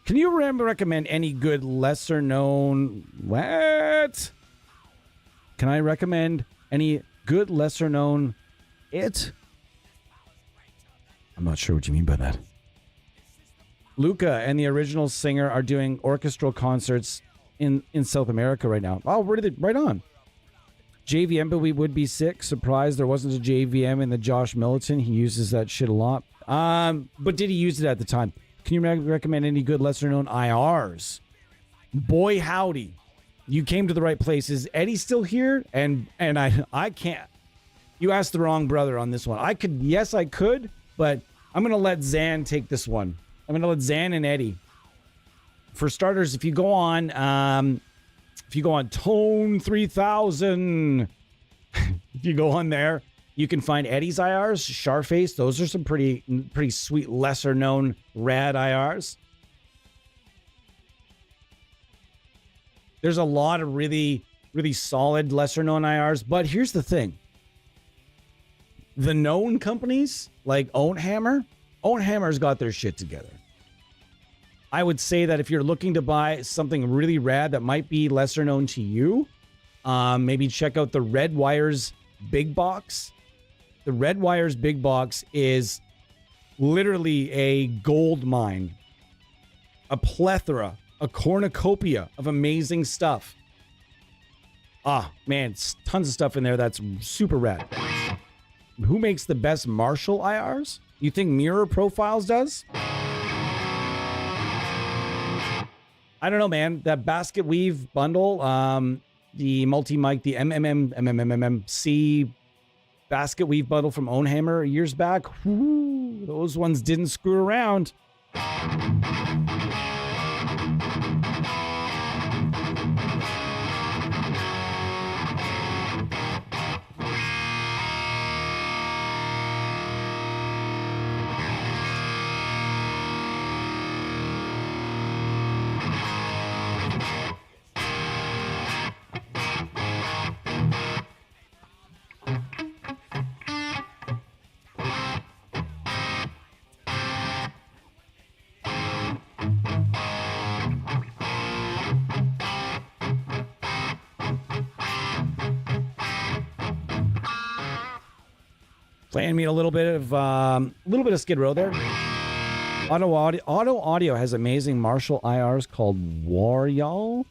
Can you recommend any good lesser known... What? Can I recommend any good lesser known... I'm not sure what you mean by that. Luca and the original singer are doing orchestral concerts in South America right now. Oh, right on. JVM, but we would be sick. Surprised there wasn't a JVM in the Josh Militon. He uses that shit a lot. But did he use it at the time? Can you recommend any good lesser known IRs? Boy, howdy. You came to the right place. Is Eddie still here? And I can't. You asked the wrong brother on this one. I could, but I'm going to let Zan take this one. I'm going to let Zan and Eddie. For starters, if you go on Tone 3000, if you go on there, you can find Eddie's IRs, Sharface. Those are some pretty sweet, lesser known, rad IRs. There's a lot of really, really solid, lesser known IRs. But here's the thing. The known companies like Ownhammer's got their shit together. I would say that if you're looking to buy something really rad that might be lesser known to you, maybe check out the Red Wires Big Box. The Red Wires Big Box is literally a gold mine, a plethora, a cornucopia of amazing stuff. Man, tons of stuff in there that's super rad. Who makes the best Marshall IRs? You think Mirror Profiles does? I don't know, man. That basket weave bundle, the multi-mic, the MMC basket weave bundle from Ownhammer years back. Whoo, those ones didn't screw around. Playing me a little bit of Skid Row there. Auto Audio has amazing Marshall IRs called Waryal.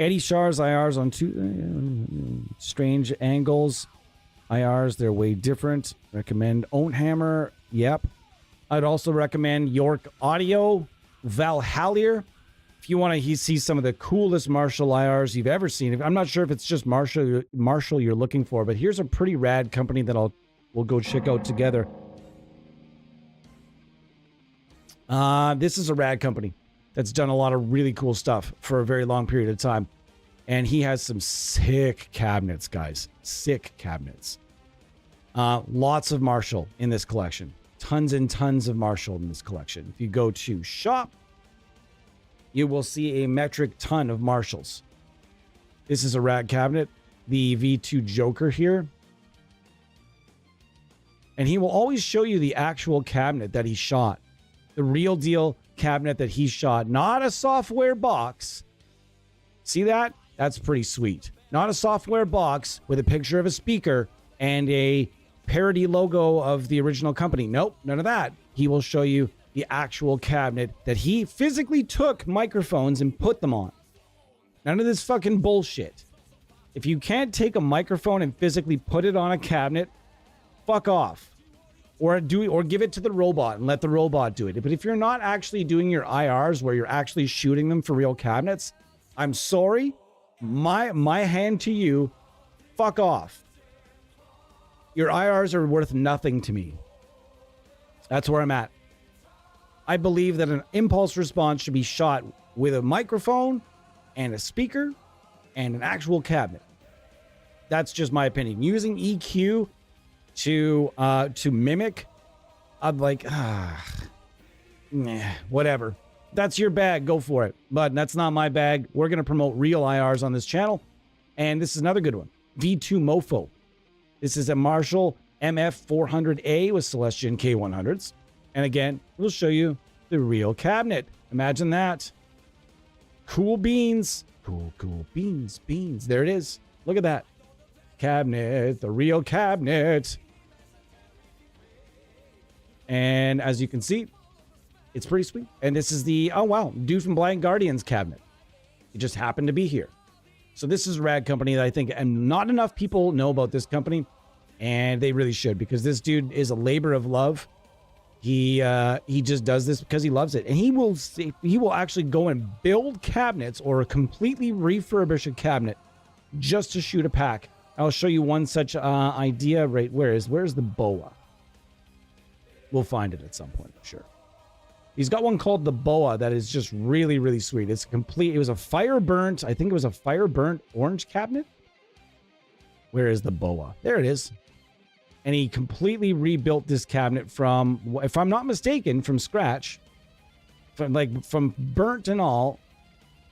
Eddie Shar's IRs on two strange angles. IRs, they're way different. Recommend Ownhammer. Yep. I'd also recommend York Audio, Valhallier. If you want to see some of the coolest Marshall IRs you've ever seen, I'm not sure if it's just Marshall you're looking for, but here's a pretty rad company that we'll go check out together. This is a rad company that's done a lot of really cool stuff for a very long period of time. And he has some sick cabinets, guys. Sick cabinets. Lots of Marshall in this collection. Tons and tons of Marshall in this collection. If you go to shop, you will see a metric ton of Marshalls. This is a rad cabinet. The V2 Joker here. And he will always show you the actual cabinet that he shot. The real deal cabinet that he shot. Not a software box. See that? That's pretty sweet. Not a software box with a picture of a speaker and a parody logo of the original company. Nope, none of that. He will show you the actual cabinet that he physically took microphones and put them on. None of this fucking bullshit. If you can't take a microphone and physically put it on a cabinet, fuck off. Or give it to the robot and let the robot do it. But if you're not actually doing your IRs where you're actually shooting them for real cabinets, I'm sorry. My hand to you, fuck off. Your IRs are worth nothing to me. That's where I'm at. I believe that an impulse response should be shot with a microphone and a speaker and an actual cabinet. That's just my opinion. Using EQ to mimic, I'm like, whatever. That's your bag. Go for it. But that's not my bag. We're going to promote real IRs on this channel. And this is another good one. V2 Mofo. This is a Marshall MF400A with Celestion K100s. And again, we'll show you the real cabinet. Imagine that. Cool beans. Cool beans. There it is. Look at that. Cabinet. The real cabinet. And as you can see, it's pretty sweet. And this is the, oh wow, dude from Blind Guardian's cabinet. It just happened to be here. So this is a rad company that I think, and not enough people know about this company, and they really should, because this dude is a labor of love. He just does this because he loves it, and he will actually go and build cabinets or completely refurbish a cabinet just to shoot a pack. I'll show you one such idea. Right, where's the boa? We'll find it at some point, I'm sure. He's got one called the Boa that is just really, really sweet. It's complete. It was a fire burnt. I think it was a fire burnt orange cabinet. Where is the Boa? There it is. And he completely rebuilt this cabinet from, if I'm not mistaken, from scratch. From burnt and all.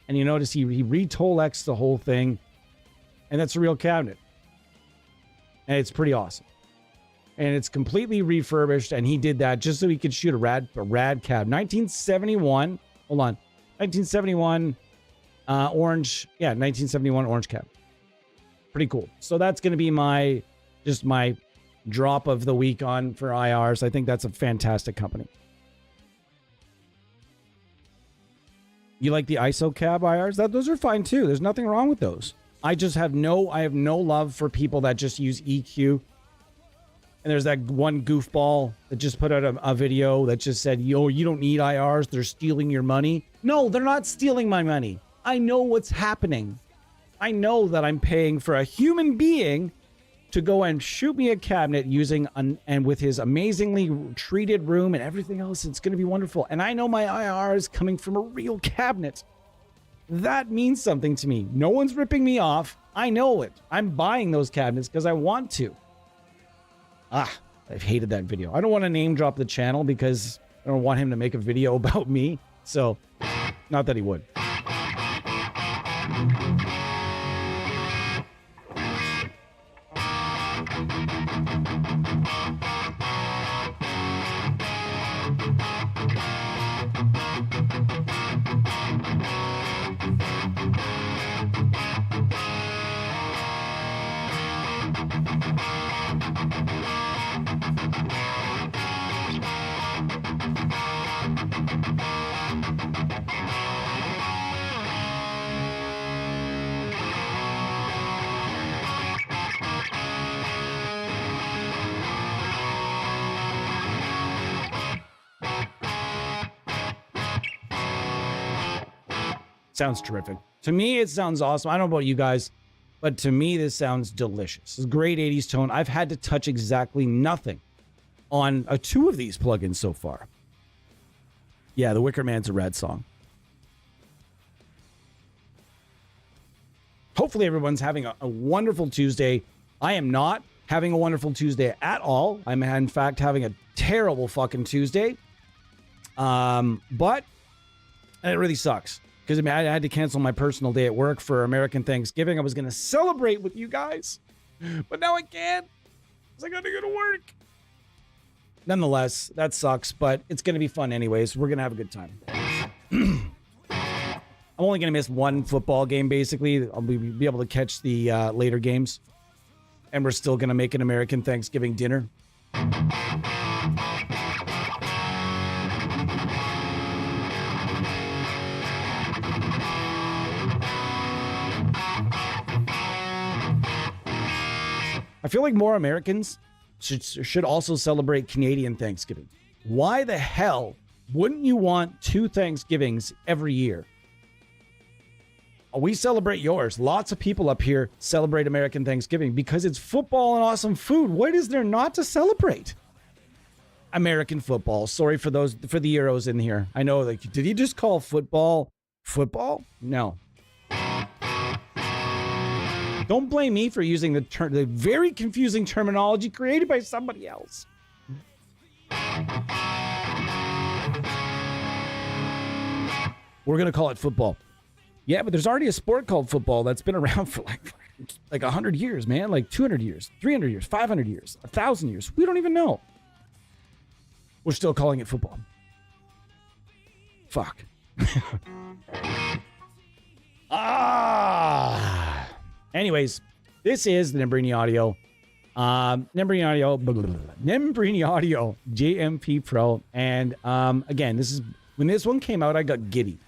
And you notice he re-Tolex the whole thing. And that's a real cabinet. And it's pretty awesome. And it's completely refurbished, and he did that just so he could shoot a rad cab. 1971. Hold on. 1971 orange. Yeah, 1971 orange cab. Pretty cool. So that's going to be my drop of the week on for IRs. I think that's a fantastic company. You like the ISO cab IRs? Those are fine too. There's nothing wrong with those. I have no love for people that just use EQ. And there's that one goofball that just put out a video that just said, yo, you don't need IRs. They're stealing your money. No, they're not stealing my money. I know what's happening. I know that I'm paying for a human being to go and shoot me a cabinet using, and with his amazingly treated room and everything else, it's going to be wonderful. And I know my IR is coming from a real cabinet. That means something to me. No one's ripping me off. I know it. I'm buying those cabinets because I want to. I've hated that video. I don't want to name drop the channel because I don't want him to make a video about me. So, not that he would. Sounds terrific. To me, it sounds awesome. I don't know about you guys, but to me, this sounds delicious. It's great 80s tone. I've had to touch exactly nothing on 2 of these plugins so far. Yeah, The Wicker Man's a rad song. Hopefully everyone's having a wonderful Tuesday. I am not having a wonderful Tuesday at all. I'm in fact having a terrible fucking Tuesday. But it really sucks. Because I had to cancel my personal day at work for American Thanksgiving. I was going to celebrate with you guys. But now I can't. Because I got to go to work. Nonetheless, that sucks. But it's going to be fun anyways. We're going to have a good time. I'm only going to miss one football game, basically. I'll be able to catch the later games. And we're still going to make an American Thanksgiving dinner. I feel like more Americans should also celebrate Canadian Thanksgiving. Why the hell wouldn't you want 2 Thanksgivings every year? We celebrate yours. Lots of people up here celebrate American Thanksgiving because it's football and awesome food. What is there not to celebrate? American football. Sorry for the Euros in here. I know, like, did he just call football? No. Don't blame me for using the very confusing terminology created by somebody else. We're going to call it football. Yeah, but there's already a sport called football that's been around for like 100 years, man. Like 200 years, 300 years, 500 years, 1,000 years. We don't even know. We're still calling it football. Fuck. Anyways, this is the Nembrini Audio. Nembrini Audio JMP Pro. And again, this is when this one came out, I got giddy.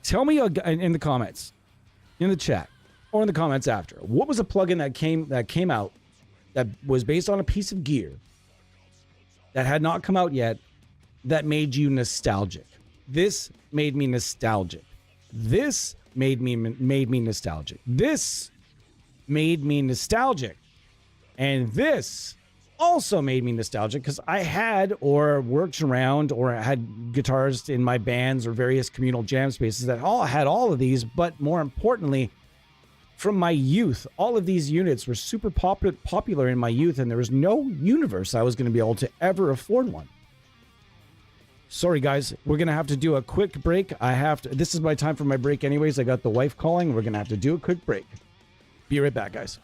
Tell me in the comments, in the chat, or in the comments after, what was a plugin that came out that was based on a piece of gear that had not come out yet that made you nostalgic? This made me nostalgic. This made me nostalgic. This made me nostalgic. And this also made me nostalgic because I had or worked around or had guitars in my bands or various communal jam spaces that all had all of these, but more importantly, from my youth, all of these units were super popular in my youth, and there was no universe I was going to be able to ever afford one. Sorry, guys. We're going to have to do a quick break. This is my time for my break anyways. I got the wife calling. We're going to have to do a quick break. Be right back, guys.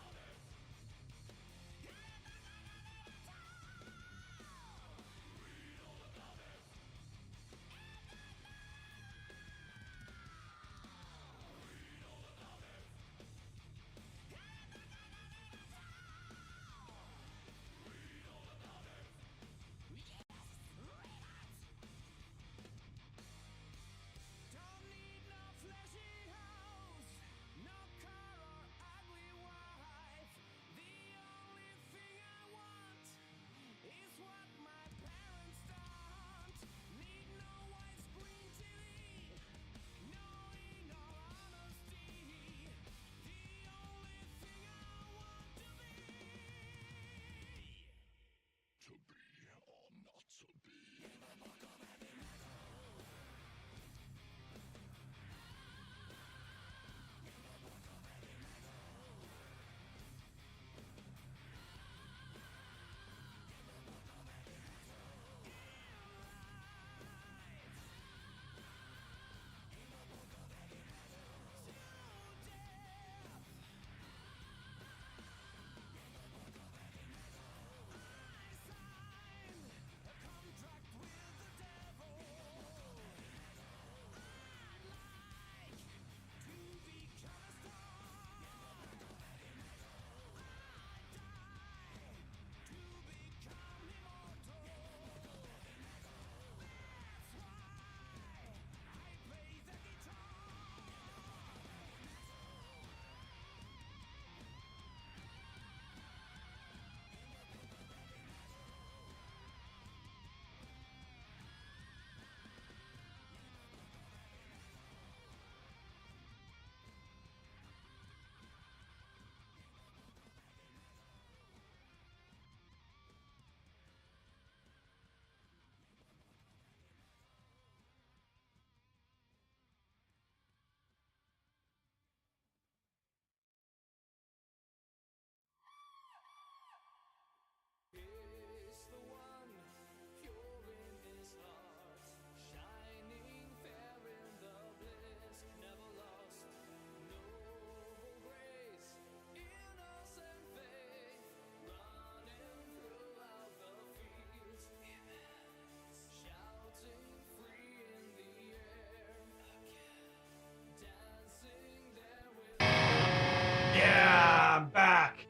I'm back.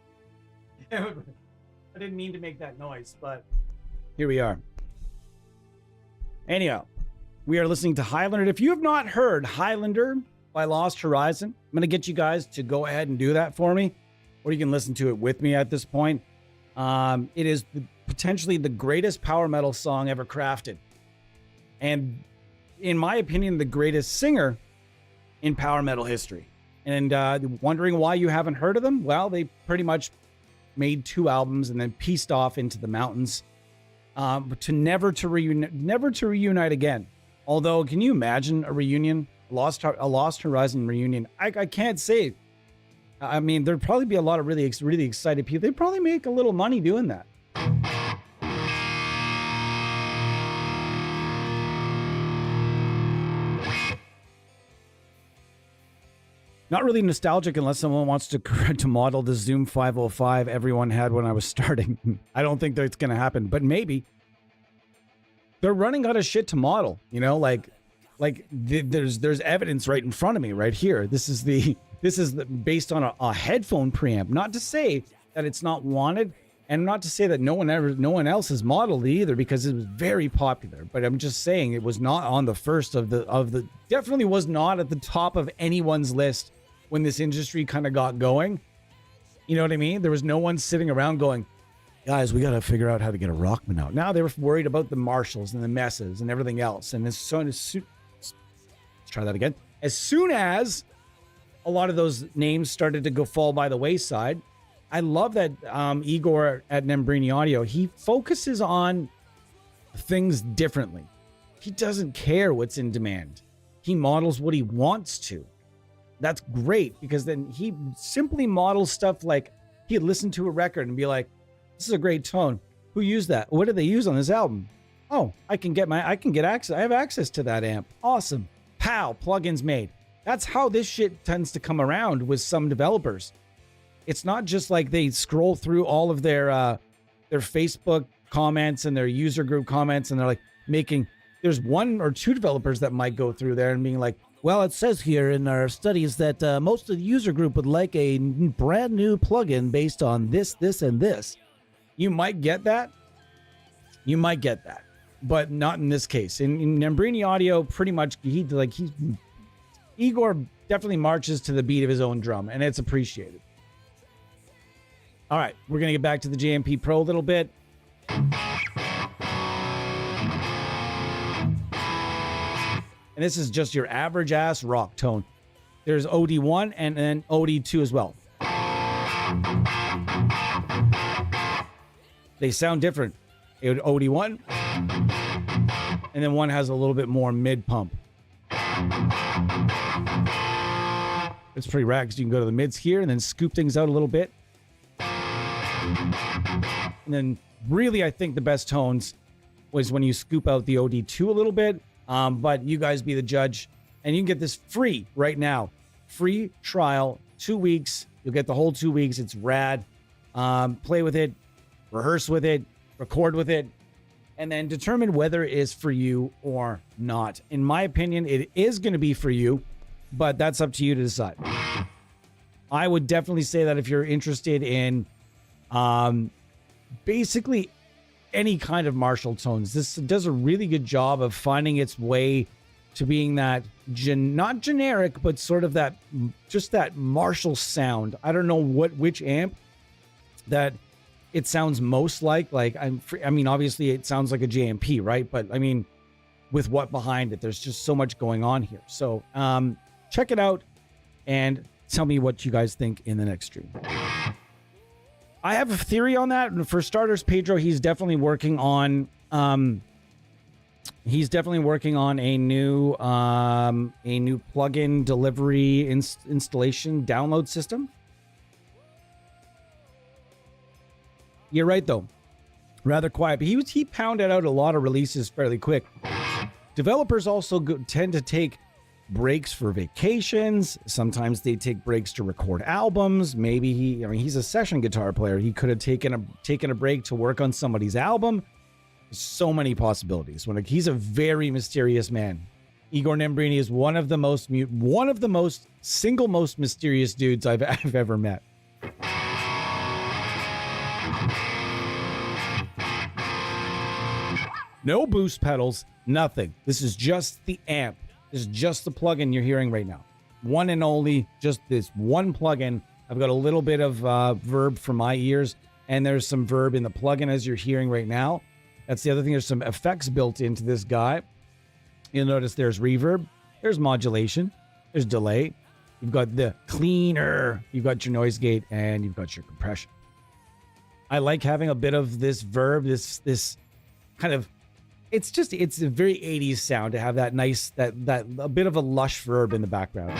I didn't mean to make that noise, but here we are. Anyhow, we are listening to Highlander. If you have not heard Highlander by Lost Horizon, I'm going to get you guys to go ahead and do that for me, or you can listen to it with me at this point. It is potentially the greatest power metal song ever crafted. And in my opinion, the greatest singer in power metal history. And wondering why you haven't heard of them? Well, they pretty much made 2 albums and then pieced off into the mountains, never to reunite again. Although, can you imagine a reunion, a Lost Horizon reunion? I can't say I mean, there'd probably be a lot of really excited people. They'd probably make a little money doing that. Not really nostalgic unless someone wants to model the Zoom 505 everyone had when I was starting. I don't think that's going to happen, but maybe. They're running out of shit to model, you know, there's evidence right in front of me right here. This is based on a headphone preamp. Not to say that it's not wanted, and not to say that no one else has modeled it either, because it was very popular. But I'm just saying it was not on the first of the definitely was not at the top of anyone's list when this industry kind of got going. You know what I mean? There was no one sitting around going, guys, we got to figure out how to get a Rockman out. Now they were worried about the Marshalls and the Messes and everything else. And let's try that again. As soon as a lot of those names started to fall by the wayside, I love that Igor at Nembrini Audio, he focuses on things differently. He doesn't care what's in demand. He models what he wants to. That's great, because then he simply models stuff like he'd listen to a record and be like, this is a great tone. Who used that? What did they use on this album? Oh, I can get access. I have access to that amp. Awesome. Pow, plugins made. That's how this shit tends to come around with some developers. It's not just like they scroll through all of their Facebook comments and their user group comments, and they're like there's one or two developers that might go through there and being like, well, it says here in our studies that most of the user group would like a brand new plugin based on this, this, and this. You might get that. But not in this case. In Nembrini Audio, pretty much Igor definitely marches to the beat of his own drum, and it's appreciated. All right, we're going to get back to the JMP Pro a little bit. And this is just your average ass rock tone. There's OD1 and then OD2 as well. They sound different. OD1, and then one has a little bit more mid pump. It's pretty rad because you can go to the mids here and then scoop things out a little bit. And then really, I think the best tones was when you scoop out the OD2 a little bit. But you guys be the judge, and you can get this free right now. Free trial, 2 weeks. You'll get the whole 2 weeks. It's rad. Play with it, rehearse with it, record with it, and then determine whether it is for you or not. In my opinion, it is going to be for you, but that's up to you to decide. I would definitely say that if you're interested in basically any kind of Marshall tones, this does a really good job of finding its way to being that not generic, but sort of that just that Marshall sound. I don't know which amp that it sounds most like I mean, obviously it sounds like a JMP, right? But I mean, with what behind it, there's just so much going on here. So check it out and tell me what you guys think in the next stream. I have a theory on that. For starters, Pedro, he's definitely working on a new plugin delivery installation download system. You're right, though. Rather quiet, but he pounded out a lot of releases fairly quick. Developers also tend to take breaks for vacations. Sometimes they take breaks to record albums. Maybe he's a session guitar player. He could have taken a break to work on somebody's album. So many possibilities. He's a very mysterious man. Igor Nembrini is one of the most mysterious dudes I've ever met. No boost pedals, nothing. This is just the amp. This is just the plugin you're hearing right now. One and only, just this one plugin. I've got a little bit of verb for my ears, and there's some verb in the plugin as you're hearing right now. That's the other thing. There's some effects built into this guy. You'll notice there's reverb, there's modulation, there's delay. You've got the cleaner, you've got your noise gate, and you've got your compression. I like having a bit of this verb, this kind of, it's a very 80s sound to have that nice, that a bit of a lush verb in the background.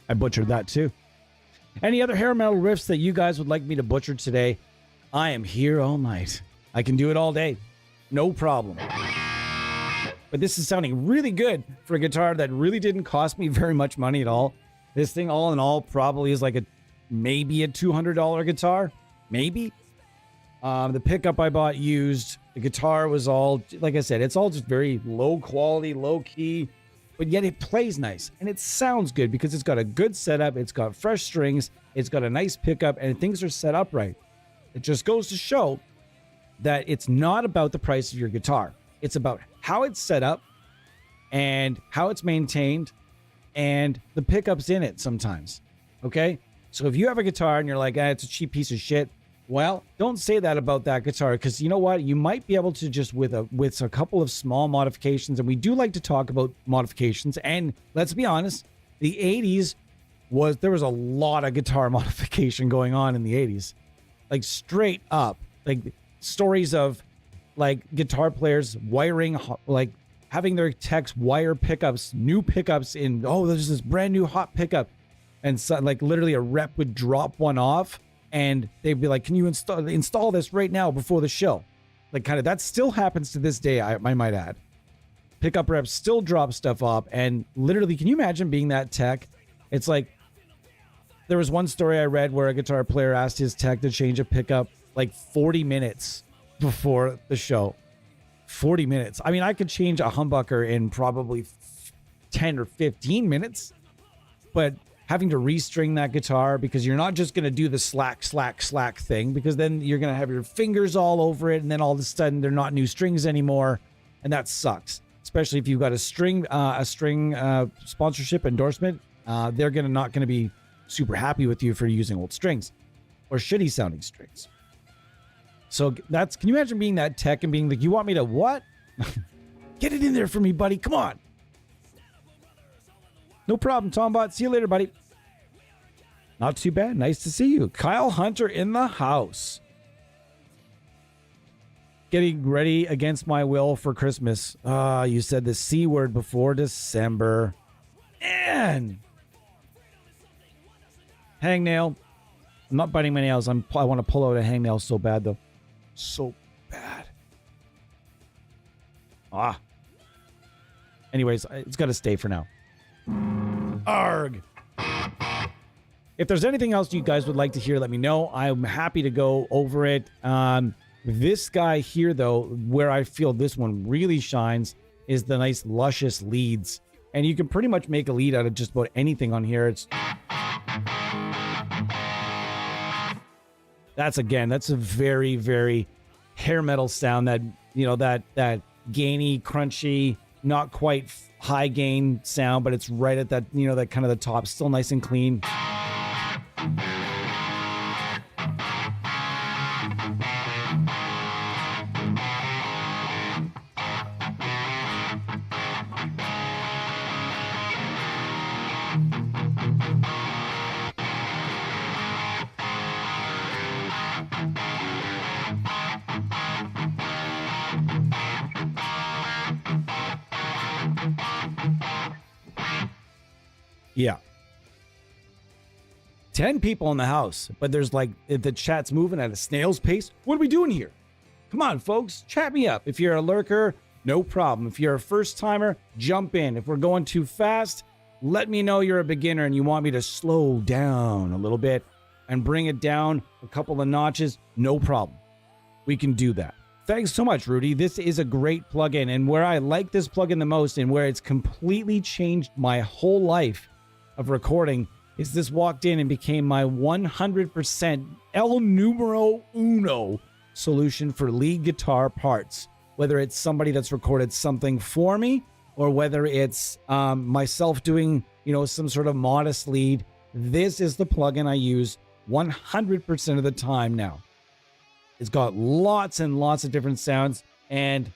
I butchered that too. Any other hair metal riffs that you guys would like me to butcher today? I am here all night. I can do it all day. No problem. But this is sounding really good for a guitar that really didn't cost me very much money at all. This thing, all in all, probably is like maybe a $200 guitar. Maybe. The pickup I bought used. The guitar was all, like I said, it's all just very low quality, low key. But yet it plays nice. And it sounds good because it's got a good setup. It's got fresh strings. It's got a nice pickup. And things are set up right. It just goes to show that it's not about the price of your guitar. It's about how it's set up and how it's maintained and the pickups in it sometimes. Okay? So if you have a guitar and you're like, it's a cheap piece of shit, well, don't say that about that guitar, because you know what? You might be able to just with a couple of small modifications, and we do like to talk about modifications, and let's be honest, the 80s there was a lot of guitar modification going on in the 80s. Like straight up, like stories of like guitar players wiring, like having their techs wire pickups, new pickups in, there's this brand new hot pickup. And so, like literally a rep would drop one off and they'd be like, can you install this right now before the show? Like kind of, that still happens to this day, I might add. Pickup reps still drop stuff off. And literally, can you imagine being that tech? It's like, there was one story I read where a guitar player asked his tech to change a pickup like 40 minutes before the show. 40 minutes. I mean, I could change a humbucker in probably 10 or 15 minutes, but having to restring that guitar, because you're not just going to do the slack thing, because then you're going to have your fingers all over it, and then all of a sudden they're not new strings anymore, and that sucks. Especially if you've got a string sponsorship endorsement, they're not going to be super happy with you for using old strings or shitty sounding strings. So can you imagine being that tech and being like, you want me to what? Get it in there for me, buddy. Come on. No problem, Tombot. See you later, buddy. Not too bad. Nice to see you. Kyle Hunter in the house. Getting ready against my will for Christmas. You said the C word before December. Man. Hangnail. I'm not biting my nails. I want to pull out a hangnail so bad, though. So bad. Anyways, it's got to stay for now. Arg. If there's anything else you guys would like to hear, let me know. I'm happy to go over it. This guy here, though, where I feel this one really shines is the nice luscious leads. And you can pretty much make a lead out of just about anything on here. That's a very, very hair metal sound that, that gainy, crunchy, not quite high gain sound, but it's right at that, that kind of the top, still nice and clean. Yeah. 10 people in the house, but there's like, the chat's moving at a snail's pace. What are we doing here? Come on, folks, chat me up. If you're a lurker, no problem. If you're a first timer, jump in. If we're going too fast, let me know you're a beginner and you want me to slow down a little bit and bring it down a couple of notches. No problem. We can do that. Thanks so much, Rudy. This is a great plugin, and where I like this plugin the most and where it's completely changed my whole life of recording is this walked in and became my 100% el numero uno solution for lead guitar parts. Whether it's somebody that's recorded something for me or whether it's myself doing, some sort of modest lead, this is the plugin I use 100% of the time now. It's got lots and lots of different sounds, and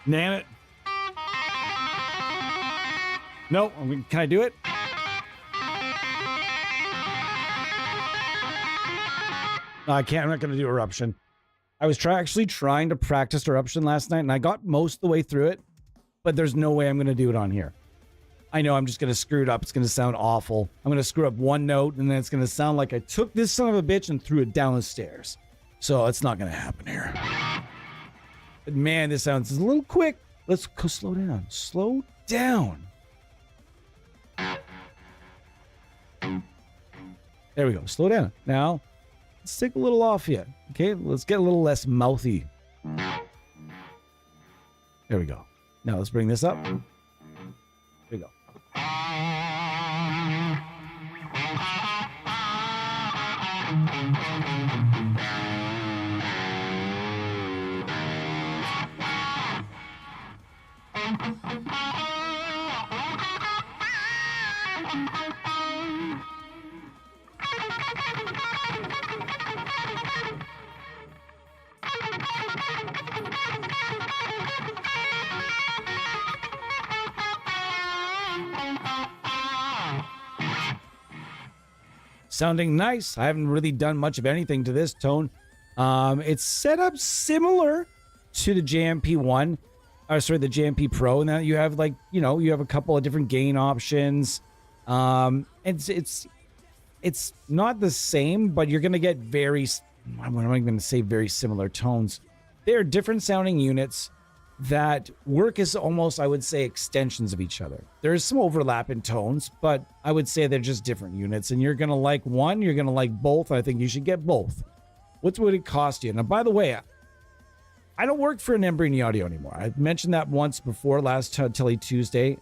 Damn it. No, can I do it? No, I can't. I'm not going to do eruption. I was actually trying to practice eruption last night, and I got most of the way through it, but there's no way I'm going to do it on here. I know I'm just going to screw it up. It's going to sound awful. I'm going to screw up one note, and then it's going to sound like I took this son of a bitch and threw it down the stairs. So it's not going to happen here. But man, this sounds a little quick. Let's go slow down. Slow down. There we go. Slow down. Now, let's take a little off yet. Okay, let's get a little less mouthy. There we go. Now let's bring this up. There we go. Sounding nice. I haven't really done much of anything to this tone. It's set up similar to the JMP1, the JMP Pro, and then you have you have a couple of different gain options. It's not the same, but you're gonna get I'm going to say very similar tones. They're different sounding units that work as almost, I would say, extensions of each other. There's some overlap in tones, but I would say they're just different units, and you're going to like one, you're going to like both. I think you should get both. What would it cost you? Now, by the way, I don't work for Nembrini Audio anymore. I mentioned that once before last TELE Tuesday.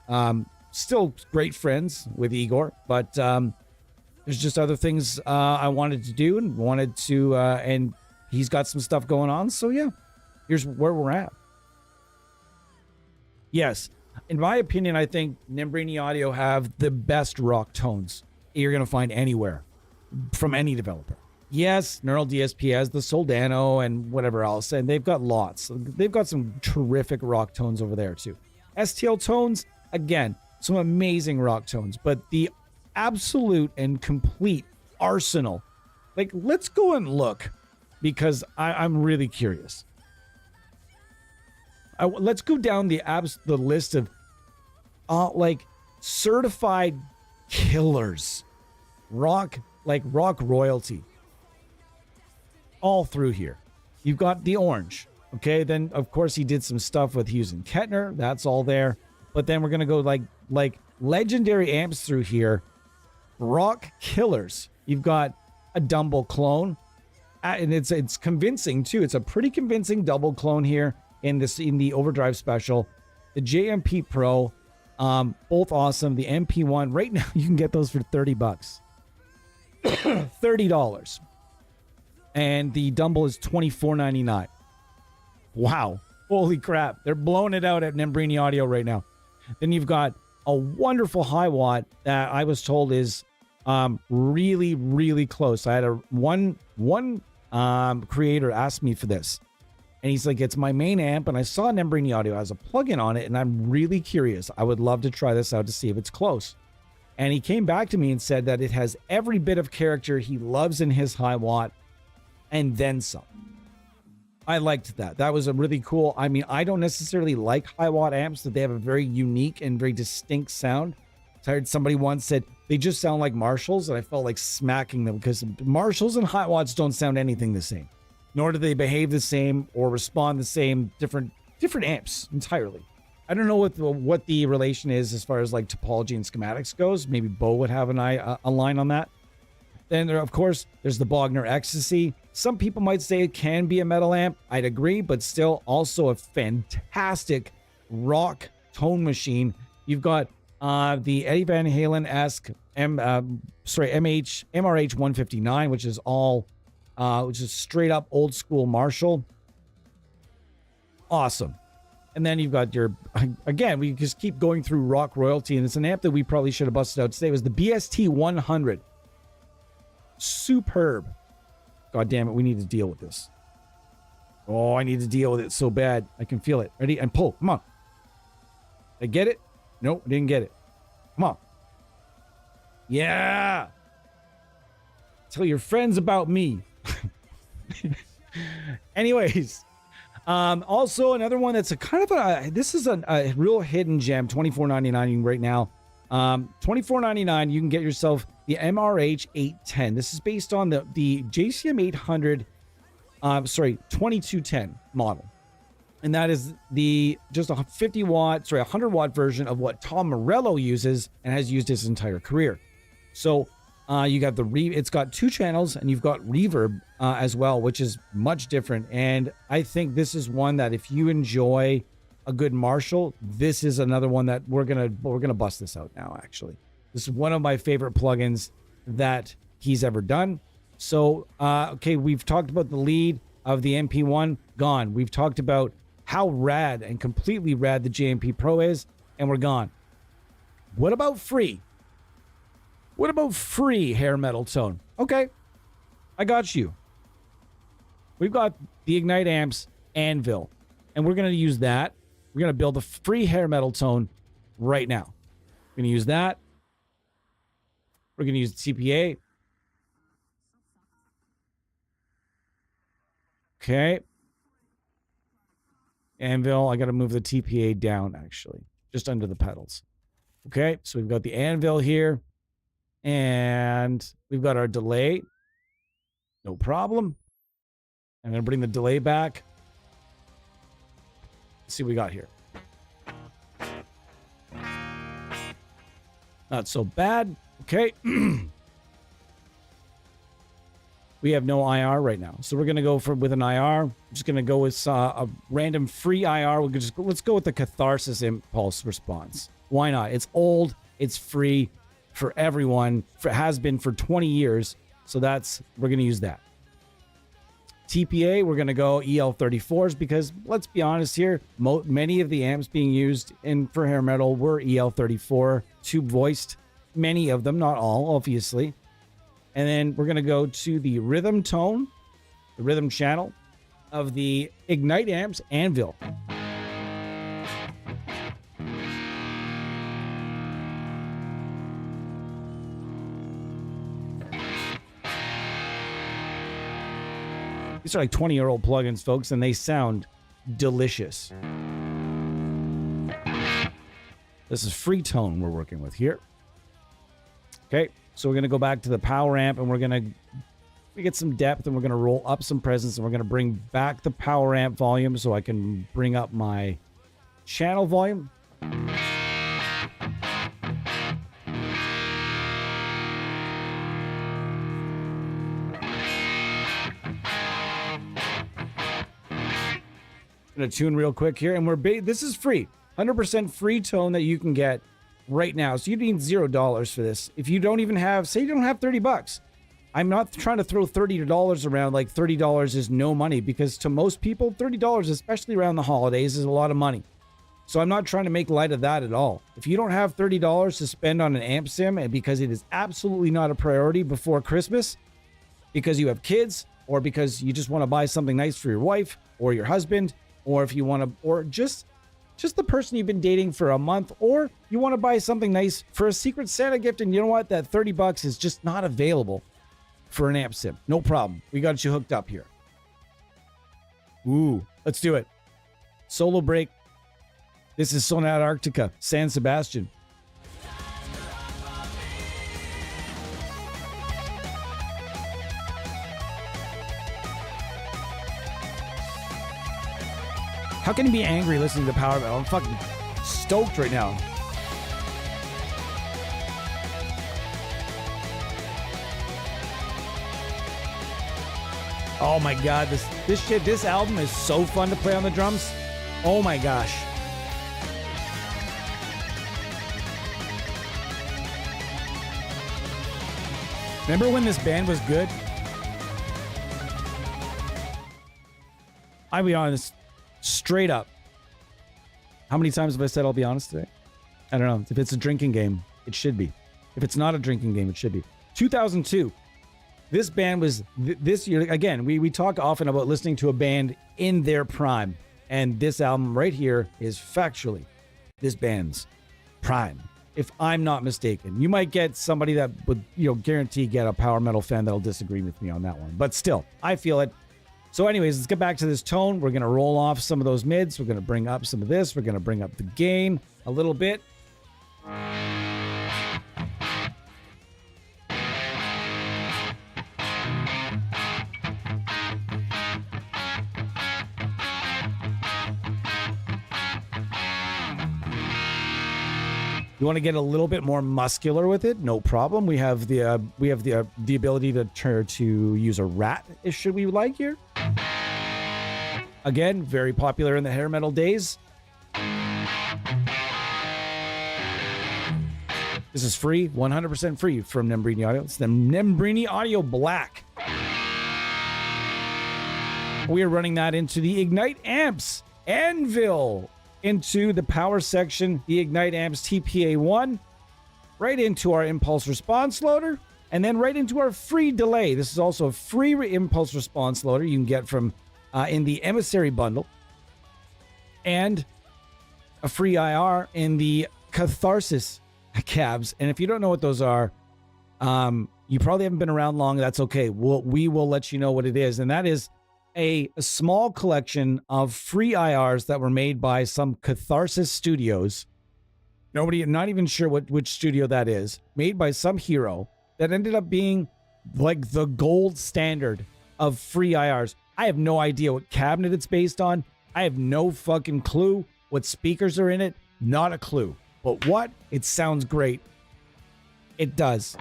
Still great friends with Igor, but there's just other things I wanted to do and he's got some stuff going on. So yeah, here's where we're at. Yes, in my opinion, I think Nembrini Audio have the best rock tones you're going to find anywhere from any developer. Yes, Neural DSP has the Soldano and whatever else, and they've got lots. They've got some terrific rock tones over there too. STL tones, again, some amazing rock tones, but the absolute and complete arsenal. Like, let's go and look, because I'm really curious. Let's go down the list of certified killers, rock royalty, all through here. You've got the orange, okay? Then of course he did some stuff with Hughes and Kettner. That's all there. But then we're gonna go like legendary amps through here, rock killers. You've got a Dumble clone, and it's convincing too. It's a pretty convincing double clone here. In the Overdrive Special, the JMP Pro, both awesome. The MP1 right now you can get those for $30, $30, and the Dumble is $24.99. Wow, holy crap! They're blowing it out at Nembrini Audio right now. Then you've got a wonderful high watt that I was told is really, really close. I had one creator ask me for this. And he's like, it's my main amp, and I saw Nembrini Audio has a plugin on it, and I'm really curious. I would love to try this out to see if it's close. And he came back to me and said that it has every bit of character he loves in his high watt, and then some. I liked that. That was a really cool. I mean, I don't necessarily like high watt amps, that they have a very unique and very distinct sound. I heard somebody once said they just sound like Marshalls, and I felt like smacking them because Marshalls and high watts don't sound anything the same. Nor do they behave the same or respond the same. Different amps entirely. I don't know what the relation is as far as like topology and schematics goes. Maybe Bo would have a line on that. Then there, of course, there's the Bogner Ecstasy. Some people might say it can be a metal amp. I'd agree, but still also a fantastic rock tone machine. You've got the Eddie Van Halen-esque MRH 159, which is straight up old school Marshall. Awesome. And then you've got again, we just keep going through rock royalty, and it's an amp that we probably should have busted out today. It was the BST 100. Superb. God damn it, we need to deal with this. Oh, I need to deal with it so bad. I can feel it. Ready? And pull. Come on. Did I get it? Nope, I didn't get it. Come on. Yeah. Tell your friends about me. Anyways. Also another one that's a kind of a, this is a real hidden gem, $24.99 right now. $24.99, you can get yourself the MRH 810. This is based on the JCM 800, 2210 model. And that is just a 100 watt version of what Tom Morello uses and has used his entire career. So you got it's got 2 channels, and you've got reverb as well, which is much different. And I think this is one that if you enjoy a good Marshall, this is another one that we're gonna bust this out now. Actually, this is one of my favorite plugins that he's ever done. So okay, we've talked about the lead of the MP1 gone. We've talked about how rad and completely rad the JMP Pro is, and we're gone. What about free? What about free hair metal tone? Okay, I got you. We've got the Ignite Amps Anvil, and we're going to use that. We're going to build a free hair metal tone right now. We're going to use that. We're going to use the TPA. Okay. Anvil, I got to move the TPA down, actually, just under the pedals. Okay, so we've got the Anvil here. And we've got our delay. No problem. I'm going to bring the delay back. Let's see what we got here. Not so bad. Okay. We have no IR right now. So we're going to go with an IR. I'm just going to go with a random free IR. Let's go with the Catharsis Impulse Response. Why not? It's old. It's free. For everyone, has been for 20 years. So we're going to use that. TPA, we're going to go EL34s because let's be honest here, many of the amps being used for hair metal were EL34 tube voiced. Many of them, not all, obviously. And then we're going to go to the rhythm tone, the rhythm channel of the Ignite Amps Anvil. These are like 20-year-old plugins, folks, and they sound delicious. This is free tone we're working with here. Okay, so we're going to go back to the power amp, and we're going to get some depth, and we're going to roll up some presence, and we're going to bring back the power amp volume so I can bring up my channel volume. Gonna tune real quick here, and this is free, 100% free tone that you can get right now. So you need $0 for this. If you don't even have, say you don't have $30, I'm not trying to throw $30 around like $30 is no money, because to most people, $30, especially around the holidays, is a lot of money. So I'm not trying to make light of that at all. If you don't have $30 to spend on an amp sim, and because it is absolutely not a priority before Christmas, because you have kids, or because you just want to buy something nice for your wife or your husband, or if you want to, or just the person you've been dating for a month, or you want to buy something nice for a Secret Santa gift, and you know what? That $30 is just not available for an amp sim. No problem. We got you hooked up here. Ooh, let's do it. Solo break. This is Sonata Arctica, San Sebastian. How can you be angry listening to power metal? I'm fucking stoked right now. Oh my god, this album is so fun to play on the drums. Oh my gosh. Remember when this band was good? I'll be honest, straight up. How many times have I said I'll be honest today? I don't know. If it's a drinking game, it should be. If it's not a drinking game, it should be. 2002. This band was this year. Again, we talk often about listening to a band in their prime. And this album right here is factually this band's prime, if I'm not mistaken. You might get somebody that would, guarantee get a power metal fan that'll disagree with me on that one. But still, I feel it. So anyways, let's get back to this tone. We're going to roll off some of those mids. We're going to bring up some of this. We're going to bring up the gain a little bit. You want to get a little bit more muscular with it? No problem. We have the ability to use a rat, should we like here. Again, very popular in the hair metal days. This is free, 100% free from Nembrini Audio. It's the Nembrini Audio Black. We are running that into the Ignite Amps Anvil. Into the power section, the Ignite Amps TPA1, right into our impulse response loader, and then right into our free delay. This is also a free impulse response loader you can get from in the Emissary bundle, and a free IR in the Catharsis cabs. And if you don't know what those are, you probably haven't been around long. That's okay. We will let you know what it is, and that is a small collection of free IRs that were made by some Catharsis studios. Not even sure which studio that is. Made by some hero that ended up being like the gold standard of free IRs. I have no idea what cabinet it's based on. I have no fucking clue what speakers are in it. Not a clue. But what? It sounds great. It does.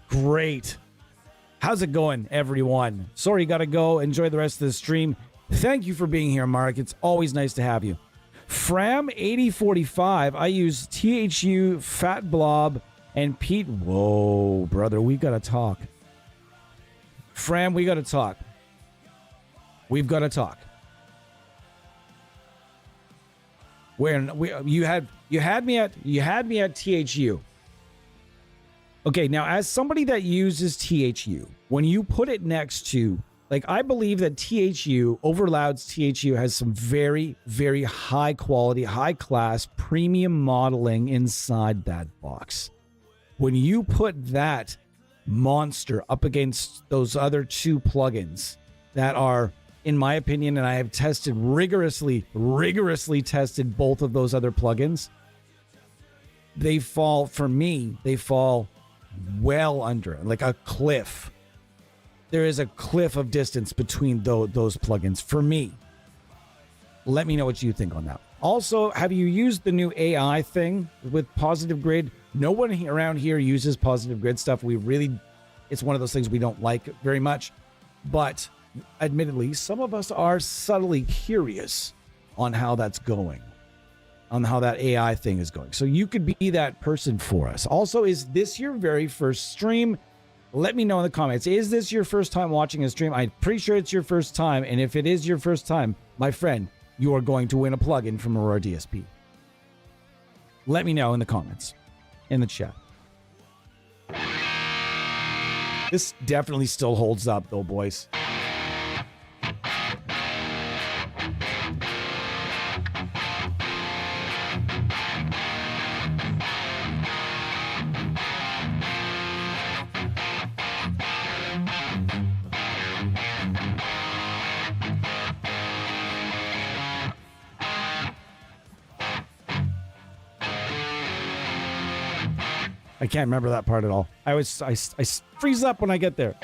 Great. How's it going, everyone? Sorry, gotta go. Enjoy the rest of the stream. Thank you for being here, Mark. It's always nice to have you. Fram8045. I use THU, Fat Blob, and Pete. Whoa, brother, we gotta talk. Fram, we gotta talk. We've gotta talk. You had me at THU. Okay, now as somebody that uses THU, when you put it next to, like, I believe that THU, Overloud's THU, has some very, very high quality, high class, premium modeling inside that box. When you put that monster up against those other two plugins that are, in my opinion, and I have tested rigorously tested both of those other plugins, they fall well under, like a cliff. There is a cliff of distance between those plugins for me. Let me know what you think on that. Also, have you used the new AI thing with Positive Grid? No one around here uses Positive Grid stuff. It's one of those things we don't like very much. But admittedly, some of us are subtly curious on how that's going, on how that AI thing is going. So you could be that person for us. Also, is this your very first stream? Let me know in the comments. Is this your first time watching a stream? I'm pretty sure it's your first time. And if it is your first time, my friend, you are going to win a plugin from Aurora DSP. Let me know in the comments, in the chat. This definitely still holds up though, boys. I can't remember that part at all. I freeze up when I get there.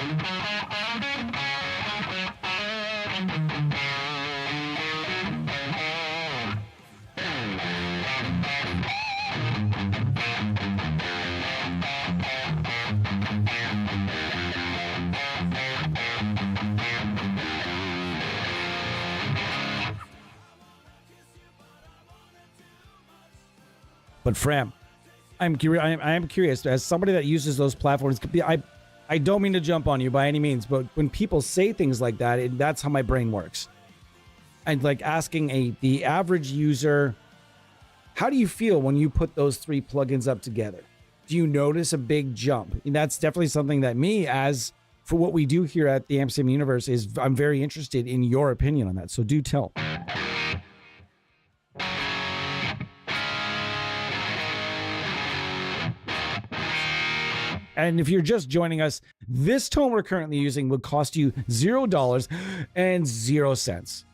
But Fram, I'm curious. I am curious as somebody that uses those platforms. I don't mean to jump on you by any means, but when people say things like that, that's how my brain works. And like asking the average user, how do you feel when you put those three plugins up together? Do you notice a big jump? And that's definitely something that me, as for what we do here at the AmSim Universe, I'm very interested in your opinion on that. So do tell. And if you're just joining us, this tone we're currently using would cost you $0.00.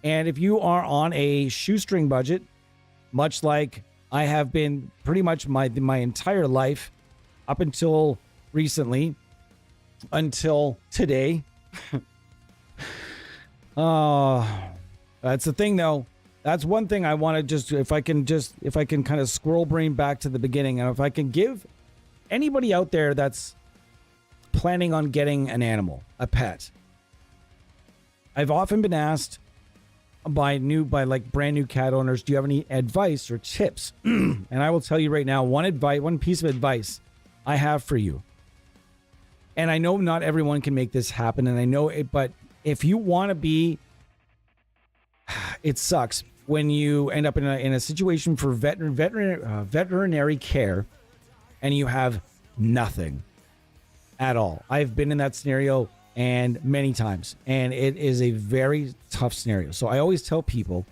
And if you are on a shoestring budget, much like I have been pretty much my entire life up until recently, until today. That's the thing though. That's one thing I want to if I can kind of scroll brain back to the beginning, and if I can give anybody out there that's planning on getting an animal, a pet. I've often been asked by brand new cat owners, do you have any advice or tips? And I will tell you right now, one piece of advice I have for you. And I know not everyone can make this happen, and I know it, but if you want to be, it sucks when you end up in a situation for veterinary care and you have nothing at all. I've been in that scenario and many times, and it is a very tough scenario. So I always tell people,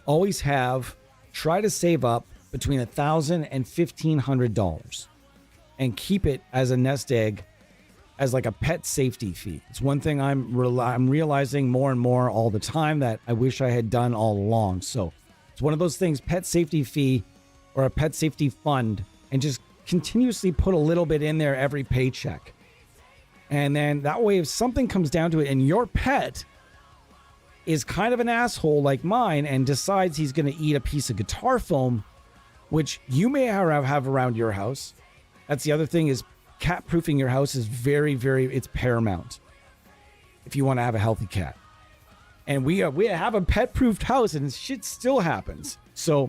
try to save up between $1,000 and $1,500 and keep it as a nest egg, as like a pet safety fee. It's one thing I'm realizing more and more all the time that I wish I had done all along. So it's one of those things, pet safety fee or a pet safety fund, and just continuously put a little bit in there every paycheck. And then that way, if something comes down to it and your pet is kind of an asshole like mine and decides he's going to eat a piece of guitar foam, which you may have around your house. That's the other thing, is cat proofing your house is very, very, it's paramount if you want to have a healthy cat. And we have a pet proofed house and shit still happens. So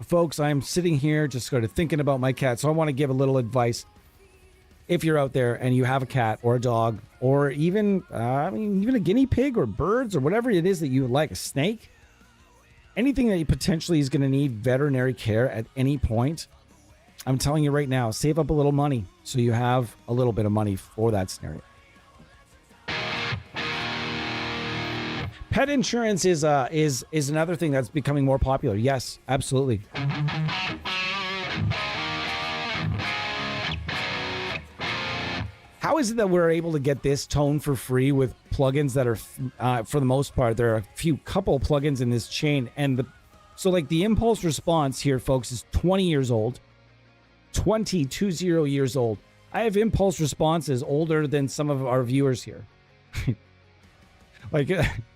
folks, I'm sitting here just sort of thinking about my cat. So I want to give a little advice. If you're out there and you have a cat or a dog, or even a guinea pig or birds or whatever it is that you like, a snake, anything that you potentially is going to need veterinary care at any point, I'm telling you right now, save up a little money so you have a little bit of money for that scenario. Pet insurance is another thing that's becoming more popular. Yes, absolutely. How is it that we're able to get this tone for free with plugins that are, for the most part, there are a couple plugins in this chain, and so the impulse response here, folks, is 20 years old. 20 years old. I have impulse responses older than some of our viewers here.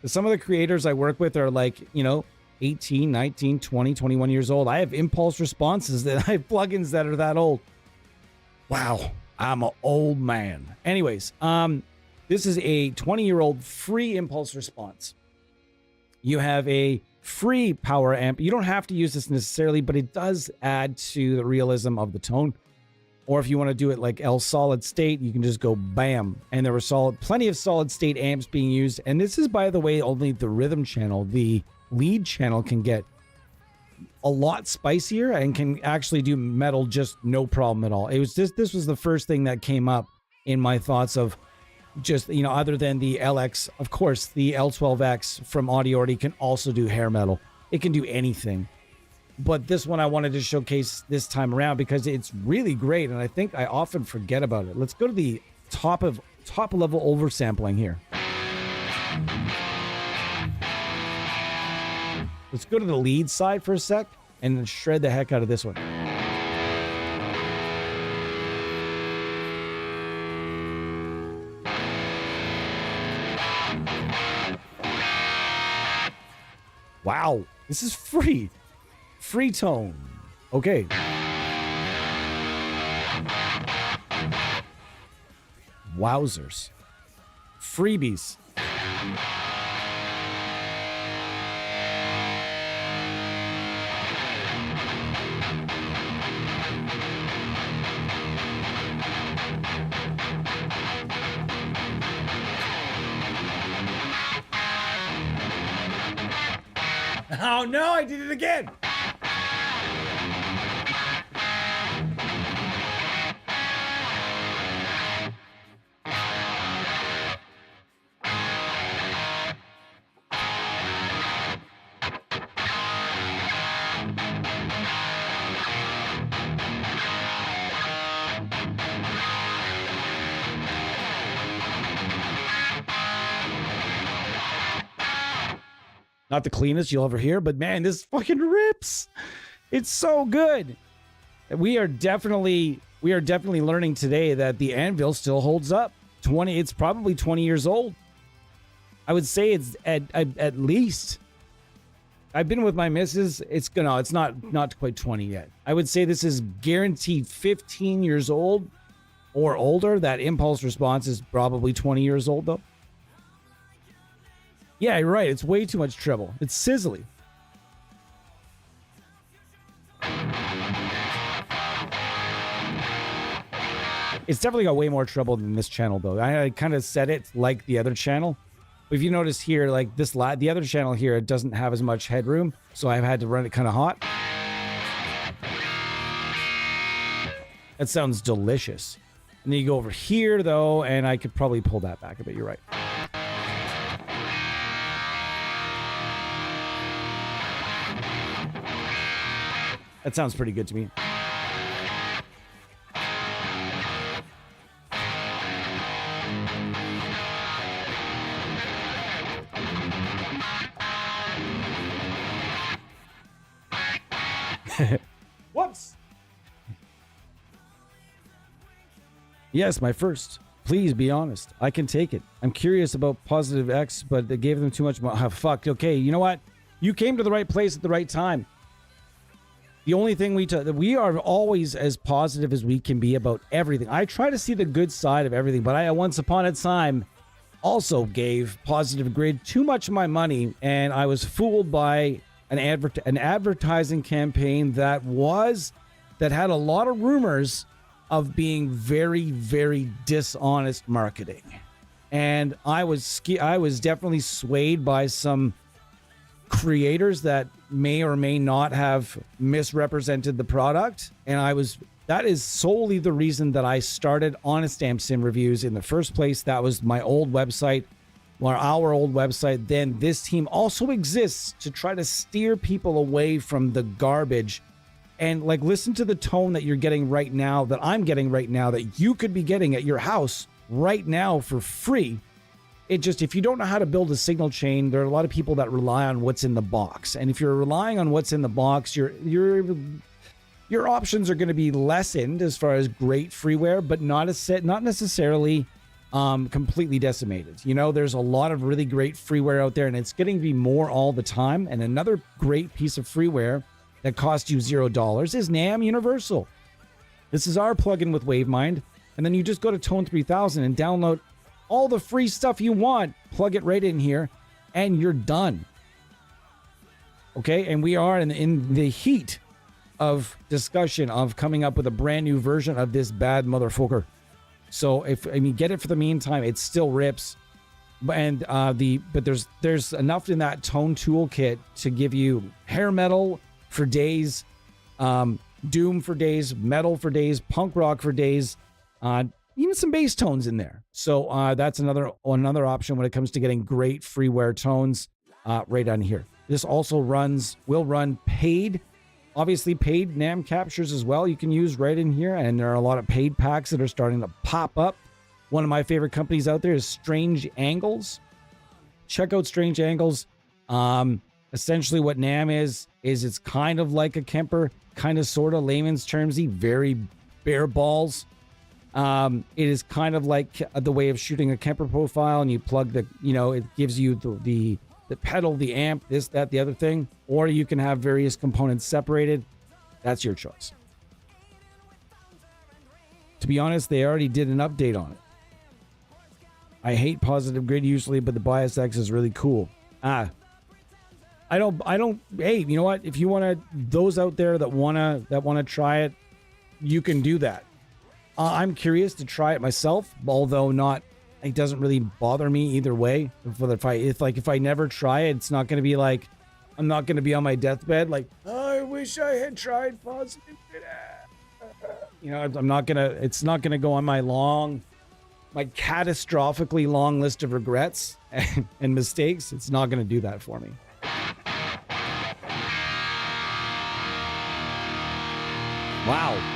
Some of the creators I work with are 18, 19, 20, 21 years old. I have impulse responses that I have plugins that are that old. Wow, I'm an old man. Anyways, this is a 20-year-old free impulse response. You have a free power amp. You don't have to use this necessarily, but it does add to the realism of the tone. Or if you want to do it like L solid state, you can just go bam. And there were plenty of solid state amps being used. And this is, by the way, only the rhythm channel. The lead channel can get a lot spicier and can actually do metal just no problem at all. It was just, this was the first thing that came up in my thoughts of just, other than the LX, of course, the L12X from Audiority can also do hair metal. It can do anything. But this one I wanted to showcase this time around because it's really great, and I think I often forget about it. Let's go to the top level oversampling here. Let's go to the lead side for a sec and then shred the heck out of this one. Wow, this is free. Free tone. Okay. Wowzers. Freebies. Oh no, I did it again. Not the cleanest you'll ever hear, but man, this fucking rips. It's so good. We are definitely learning today that the anvil still holds up. It's probably 20 years old. I would say it's at least. I've been with my missus. It's not quite 20 yet. I would say this is guaranteed 15 years old or older. That impulse response is probably 20 years old though. Yeah, you're right. It's way too much treble. It's sizzly. It's definitely got way more treble than this channel, though. I kind of set it like the other channel. But if you notice here, like the other channel here, it doesn't have as much headroom, so I've had to run it kind of hot. That sounds delicious. And then you go over here, though, and I could probably pull that back a bit. You're right. That sounds pretty good to me. Whoops. Yes, my first. Please be honest. I can take it. I'm curious about Positive X, but they gave them too much. Fuck. Okay, you know what? You came to the right place at the right time. The only thing we are always as positive as we can be about everything. I try to see the good side of everything, but I once upon a time also gave Positive Grid too much of my money, and I was fooled by an advertising campaign that had a lot of rumors of being very, very dishonest marketing. And I was definitely swayed by some creators that may or may not have misrepresented the product, and that is solely the reason that I started Honest Damn Sim Reviews in the first place. That was my old website, or our old website. Then this team also exists to try to steer people away from the garbage. And like, listen to the tone that you're getting right now, that I'm getting right now, that you could be getting at your house right now for free. If you don't know how to build a signal chain, there are a lot of people that rely on what's in the box. And if you're relying on what's in the box, your options are going to be lessened as far as great freeware, but not necessarily completely decimated. You know, there's a lot of really great freeware out there, and it's getting to be more all the time. And another great piece of freeware that costs you $0 is NAM Universal. This is our plugin with WaveMind. And then you just go to Tone 3000 and download all the free stuff you want, plug it right in here, and you're done. Okay, and we are in the heat of discussion of coming up with a brand new version of this bad motherfucker. So get it for the meantime. It still rips, and but there's enough in that tone toolkit to give you hair metal for days, doom for days, metal for days, punk rock for days. Even some bass tones in there. So that's another option when it comes to getting great freeware tones right on here. This also will run paid, obviously paid NAM captures as well. You can use right in here, and there are a lot of paid packs that are starting to pop up. One of my favorite companies out there is Strange Angles. Check out Strange Angles. Essentially what NAM is it's kind of like a Kemper, kind of sort of layman's termsy, very bare balls. It is kind of like the way of shooting a Kemper profile, and you plug it gives you the pedal, the amp, this, that, the other thing, or you can have various components separated. That's your choice. To be honest, they already did an update on it. I hate Positive Grid usually, but the Bias X is really cool. I don't, hey, you know what? If you want to, those out there that want to try it, you can do that. I'm curious to try it myself, although it doesn't really bother me either way. If I never try it, it's not going to be like, I'm not going to be on my deathbed like, oh, I wish I had tried positive. You know, I'm not going to, it's not going to go on my catastrophically long list of regrets and mistakes. It's not going to do that for me. Wow.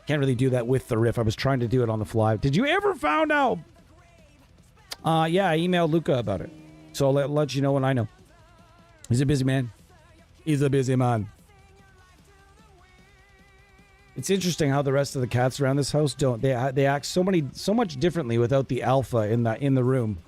Can't really do that with the riff. I was trying to do it on the fly. Did you ever found out? Yeah, I emailed Luca about it. So I'll let you know when I know. He's a busy man. He's a busy man. It's interesting how the rest of the cats around this house don't. They act so much differently without the alpha in the room.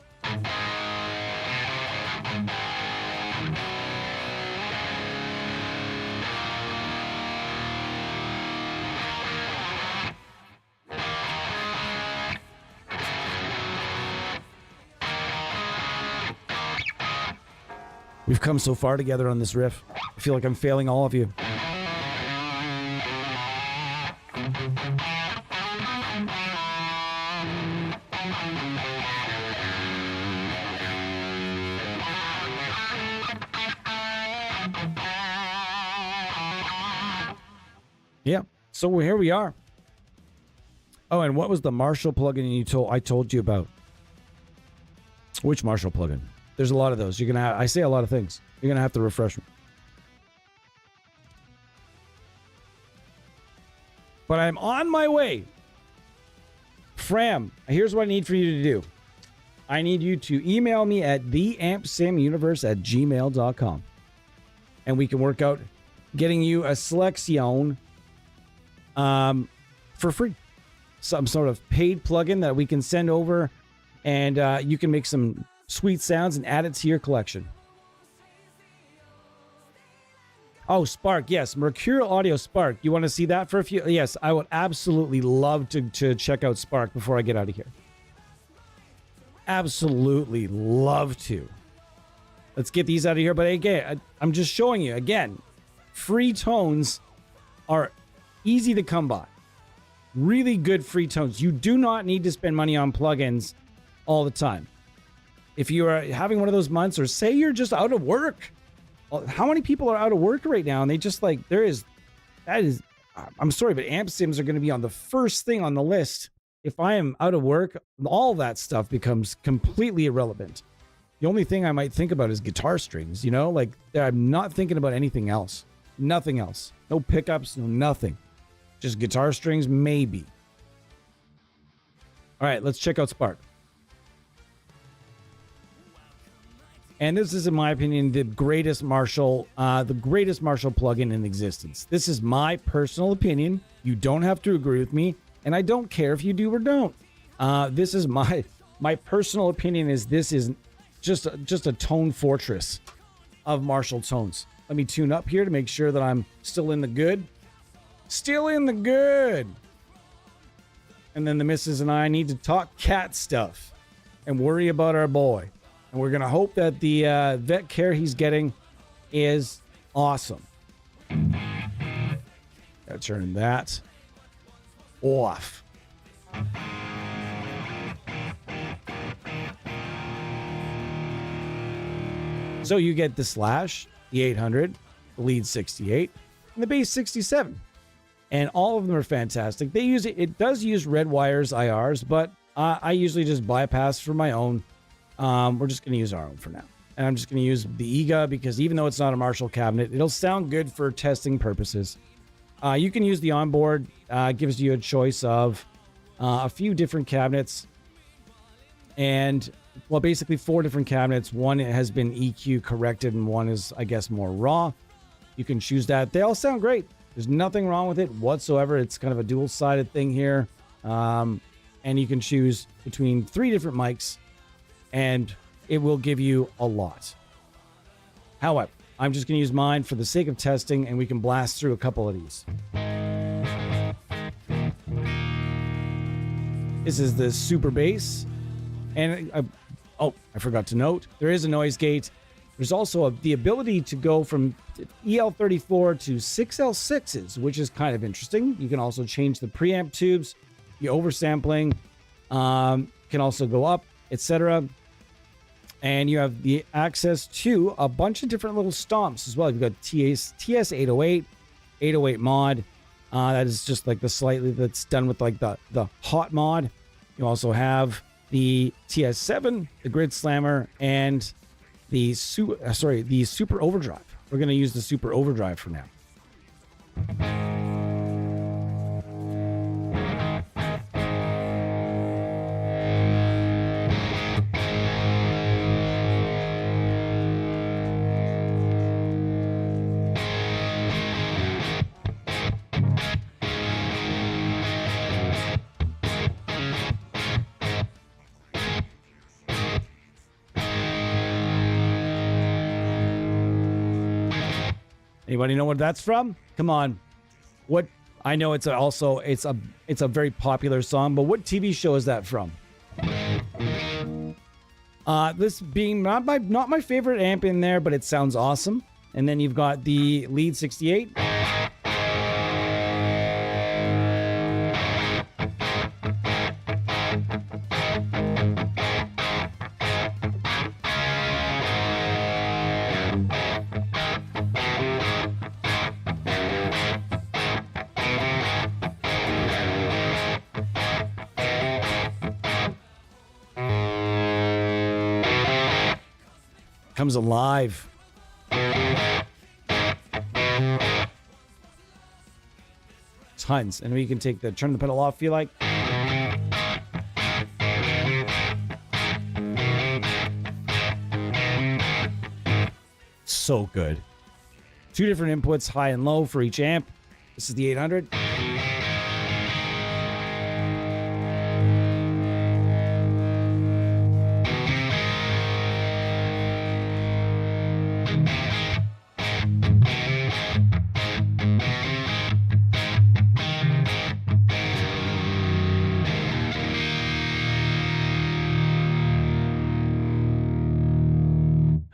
We've come so far together on this riff. I feel like I'm failing all of you. Yeah, so here we are. Oh, and what was the Marshall plugin I told you about? Which Marshall plugin? There's a lot of those. I say a lot of things. You're gonna have to refresh me. But I'm on my way. Fram, here's what I need for you to do. I need you to email me at theampsimuniverse@gmail.com. And we can work out getting you a selection for free. Some sort of paid plugin that we can send over, and you can make some sweet sounds and add it to your collection. Oh, Spark, yes. Mercurial Audio Spark. You want to see that for a few? Yes, I would absolutely love to check out Spark before I get out of here. Absolutely love to. Let's get these out of here. But again, I'm just showing you, again, free tones are easy to come by. Really good free tones. You do not need to spend money on plugins all the time. If you are having one of those months, or say you're just out of work. How many people are out of work right now? And they just like, I'm sorry, but amp sims are going to be on the first thing on the list. If I am out of work, all that stuff becomes completely irrelevant. The only thing I might think about is guitar strings, you know? Like, I'm not thinking about anything else. Nothing else. No pickups, no nothing. Just guitar strings, maybe. All right, let's check out Spark. And this is, in my opinion, the greatest Marshall plugin in existence. This is my personal opinion. You don't have to agree with me, and I don't care if you do or don't. This is my personal opinion. This is just a tone fortress of Marshall tones. Let me tune up here to make sure that I'm still in the good. Still in the good. And then the missus and I need to talk cat stuff and worry about our boy. And we're going to hope that the vet care he's getting is awesome. Gotta turn that off. So you get the Slash, the 800, the Lead 68, and the Bass 67. And all of them are fantastic. It does use red wires IRs, but I usually just bypass for my own. We're just going to use our own for now. And I'm just going to use the EGA because even though it's not a Marshall cabinet, it'll sound good for testing purposes. You can use the onboard. Gives you a choice of a few different cabinets. And, well, basically 4 different cabinets. One has been EQ corrected and one is, I guess, more raw. You can choose that. They all sound great. There's nothing wrong with it whatsoever. It's kind of a dual-sided thing here. And you can choose between 3 different mics. And it will give you a lot. However, I'm just going to use mine for the sake of testing, and we can blast through a couple of these. This is the super bass. And I forgot to note, there is a noise gate. There's also the ability to go from EL34 to 6L6s, which is kind of interesting. You can also change the preamp tubes. The oversampling can also go up, etc. And you have the access to a bunch of different little stomps as well. You've got TS808, 808 mod. That is just like the slightly, that's done with like the hot mod. You also have the TS7, the Grid Slammer, and the Super Overdrive. We're going to use the Super Overdrive for now. Anybody know what that's from? Come on. What? I know it's a very popular song, but what TV show is that from? This being not my favorite amp in there, but it sounds awesome. And then you've got the Lead 68. Comes alive. Tons. And we can turn the pedal off, feel like. So good. 2 different inputs, high and low for each amp. This is the 800.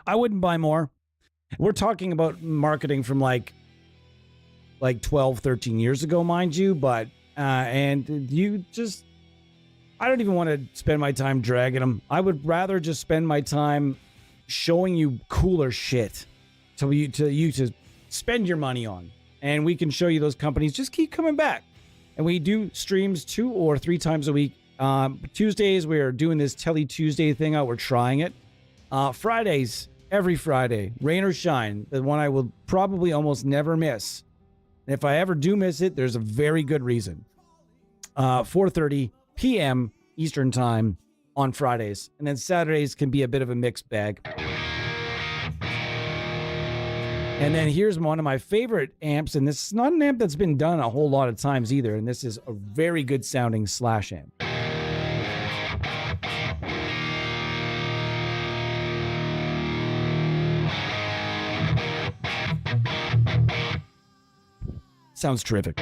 I wouldn't buy more. We're talking about marketing from like 12, 13 years ago, mind you, but and you just, I don't even want to spend my time dragging them. I would rather just spend my time showing you cooler shit to spend your money on. And we can show you those companies. Just keep coming back. And we do streams 2 or 3 times a week. Tuesdays, we are doing this TELE Tuesday thing out. We're trying it. Fridays, every Friday, rain or shine, the one I will probably almost never miss. And if I ever do miss it, there's a very good reason. 4:30 p.m. Eastern Time on Fridays. And then Saturdays can be a bit of a mixed bag. And then here's one of my favorite amps, and this is not an amp that's been done a whole lot of times either, and this is a very good sounding Slash amp. Sounds terrific.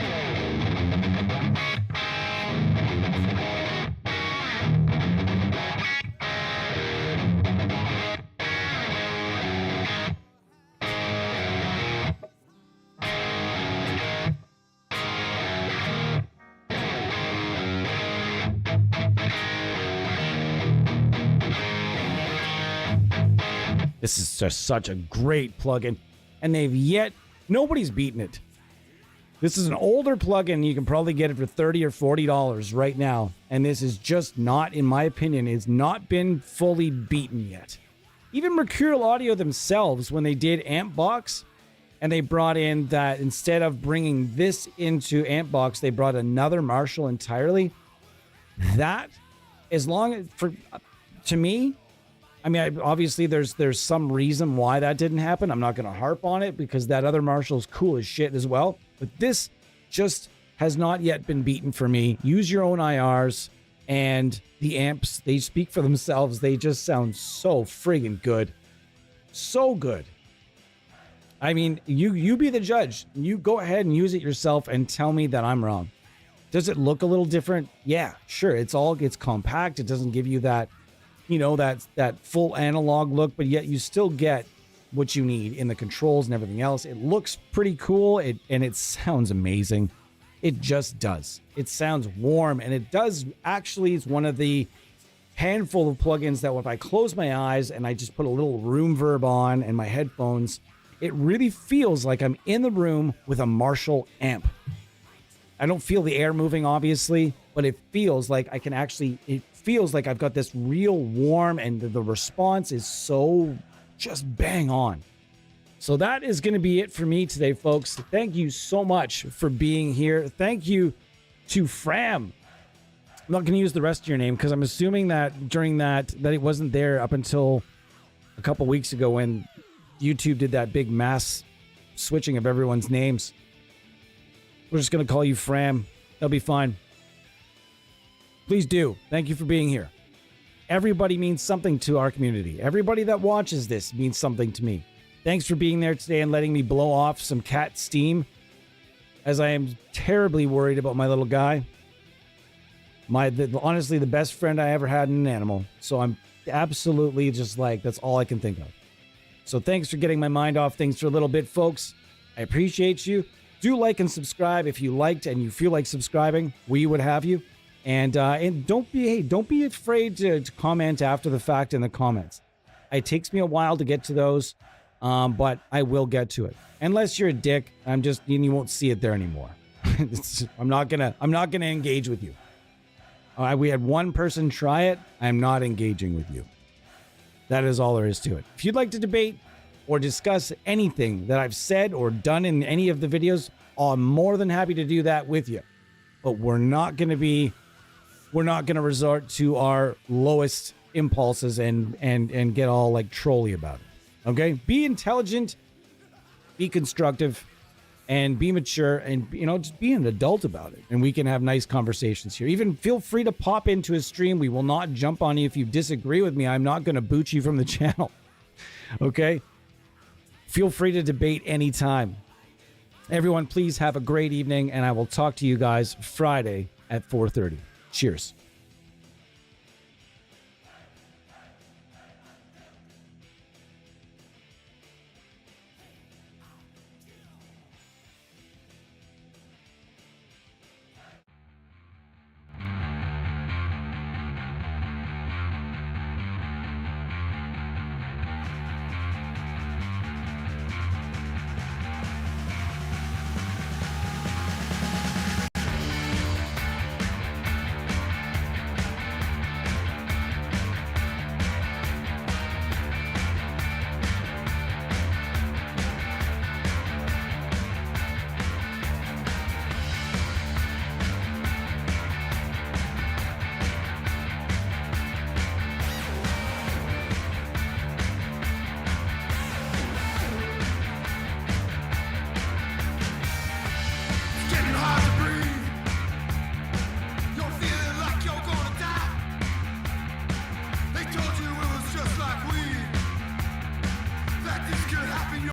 This is just such a great plugin, and nobody's beaten it. This is an older plugin. You can probably get it for $30 or $40 right now. And this is just not, in my opinion, it's not been fully beaten yet. Even Mercurial Audio themselves, when they did Ampbox, and they brought in that instead of bringing this into Ampbox, they brought another Marshall entirely. That, as long as, to me, I mean, obviously there's some reason why that didn't happen. I'm not going to harp on it because that other Marshall's cool as shit as well. But this just has not yet been beaten for me. Use your own IRs, and the amps, they speak for themselves. They just sound so friggin' good. So good. I mean, you be the judge. You go ahead and use it yourself and tell me that I'm wrong. Does it look a little different? Yeah, sure. It's compact. It doesn't give you that, that full analog look, but yet you still get what you need in the controls and everything else. It looks pretty cool. And it sounds amazing. It just does. It sounds warm, and it does actually is one of the handful of plugins that if I close my eyes and I just put a little room verb on and my headphones, it really feels like I'm in the room with a Marshall amp. I don't feel the air moving, obviously, but it feels like it feels like I've got this real warm, and the response is so just bang on. So that is going to be it for me today, folks. Thank you so much for being here. Thank you to Fram. I'm not going to use the rest of your name because I'm assuming that during that it wasn't there up until a couple weeks ago when YouTube did that big mass switching of everyone's names. We're just going to call you Fram. That'll be fine. Please do. Thank you for being here. Everybody means something to our community. Everybody that watches this means something to me. Thanks for being there today and letting me blow off some cat steam, as I am terribly worried about my little guy. Honestly, the best friend I ever had in an animal. So I'm absolutely just like, that's all I can think of. So thanks for getting my mind off things for a little bit, folks. I appreciate you. Do like and subscribe if you liked and you feel like subscribing. We would have you. And don't be afraid to comment after the fact in the comments. It takes me a while to get to those, but I will get to it. Unless you're a dick, you won't see it there anymore. I'm not gonna engage with you. We had one person try it. I'm not engaging with you. That is all there is to it. If you'd like to debate or discuss anything that I've said or done in any of the videos, I'm more than happy to do that with you. But we're not going to resort to our lowest impulses and get all like trolly about it. Okay? Be intelligent, be constructive, and be mature, and just be an adult about it. And we can have nice conversations here. Even feel free to pop into a stream. We will not jump on you if you disagree with me. I'm not going to boot you from the channel. Okay? Feel free to debate anytime. Everyone, please have a great evening, and I will talk to you guys Friday at 4:30. Cheers.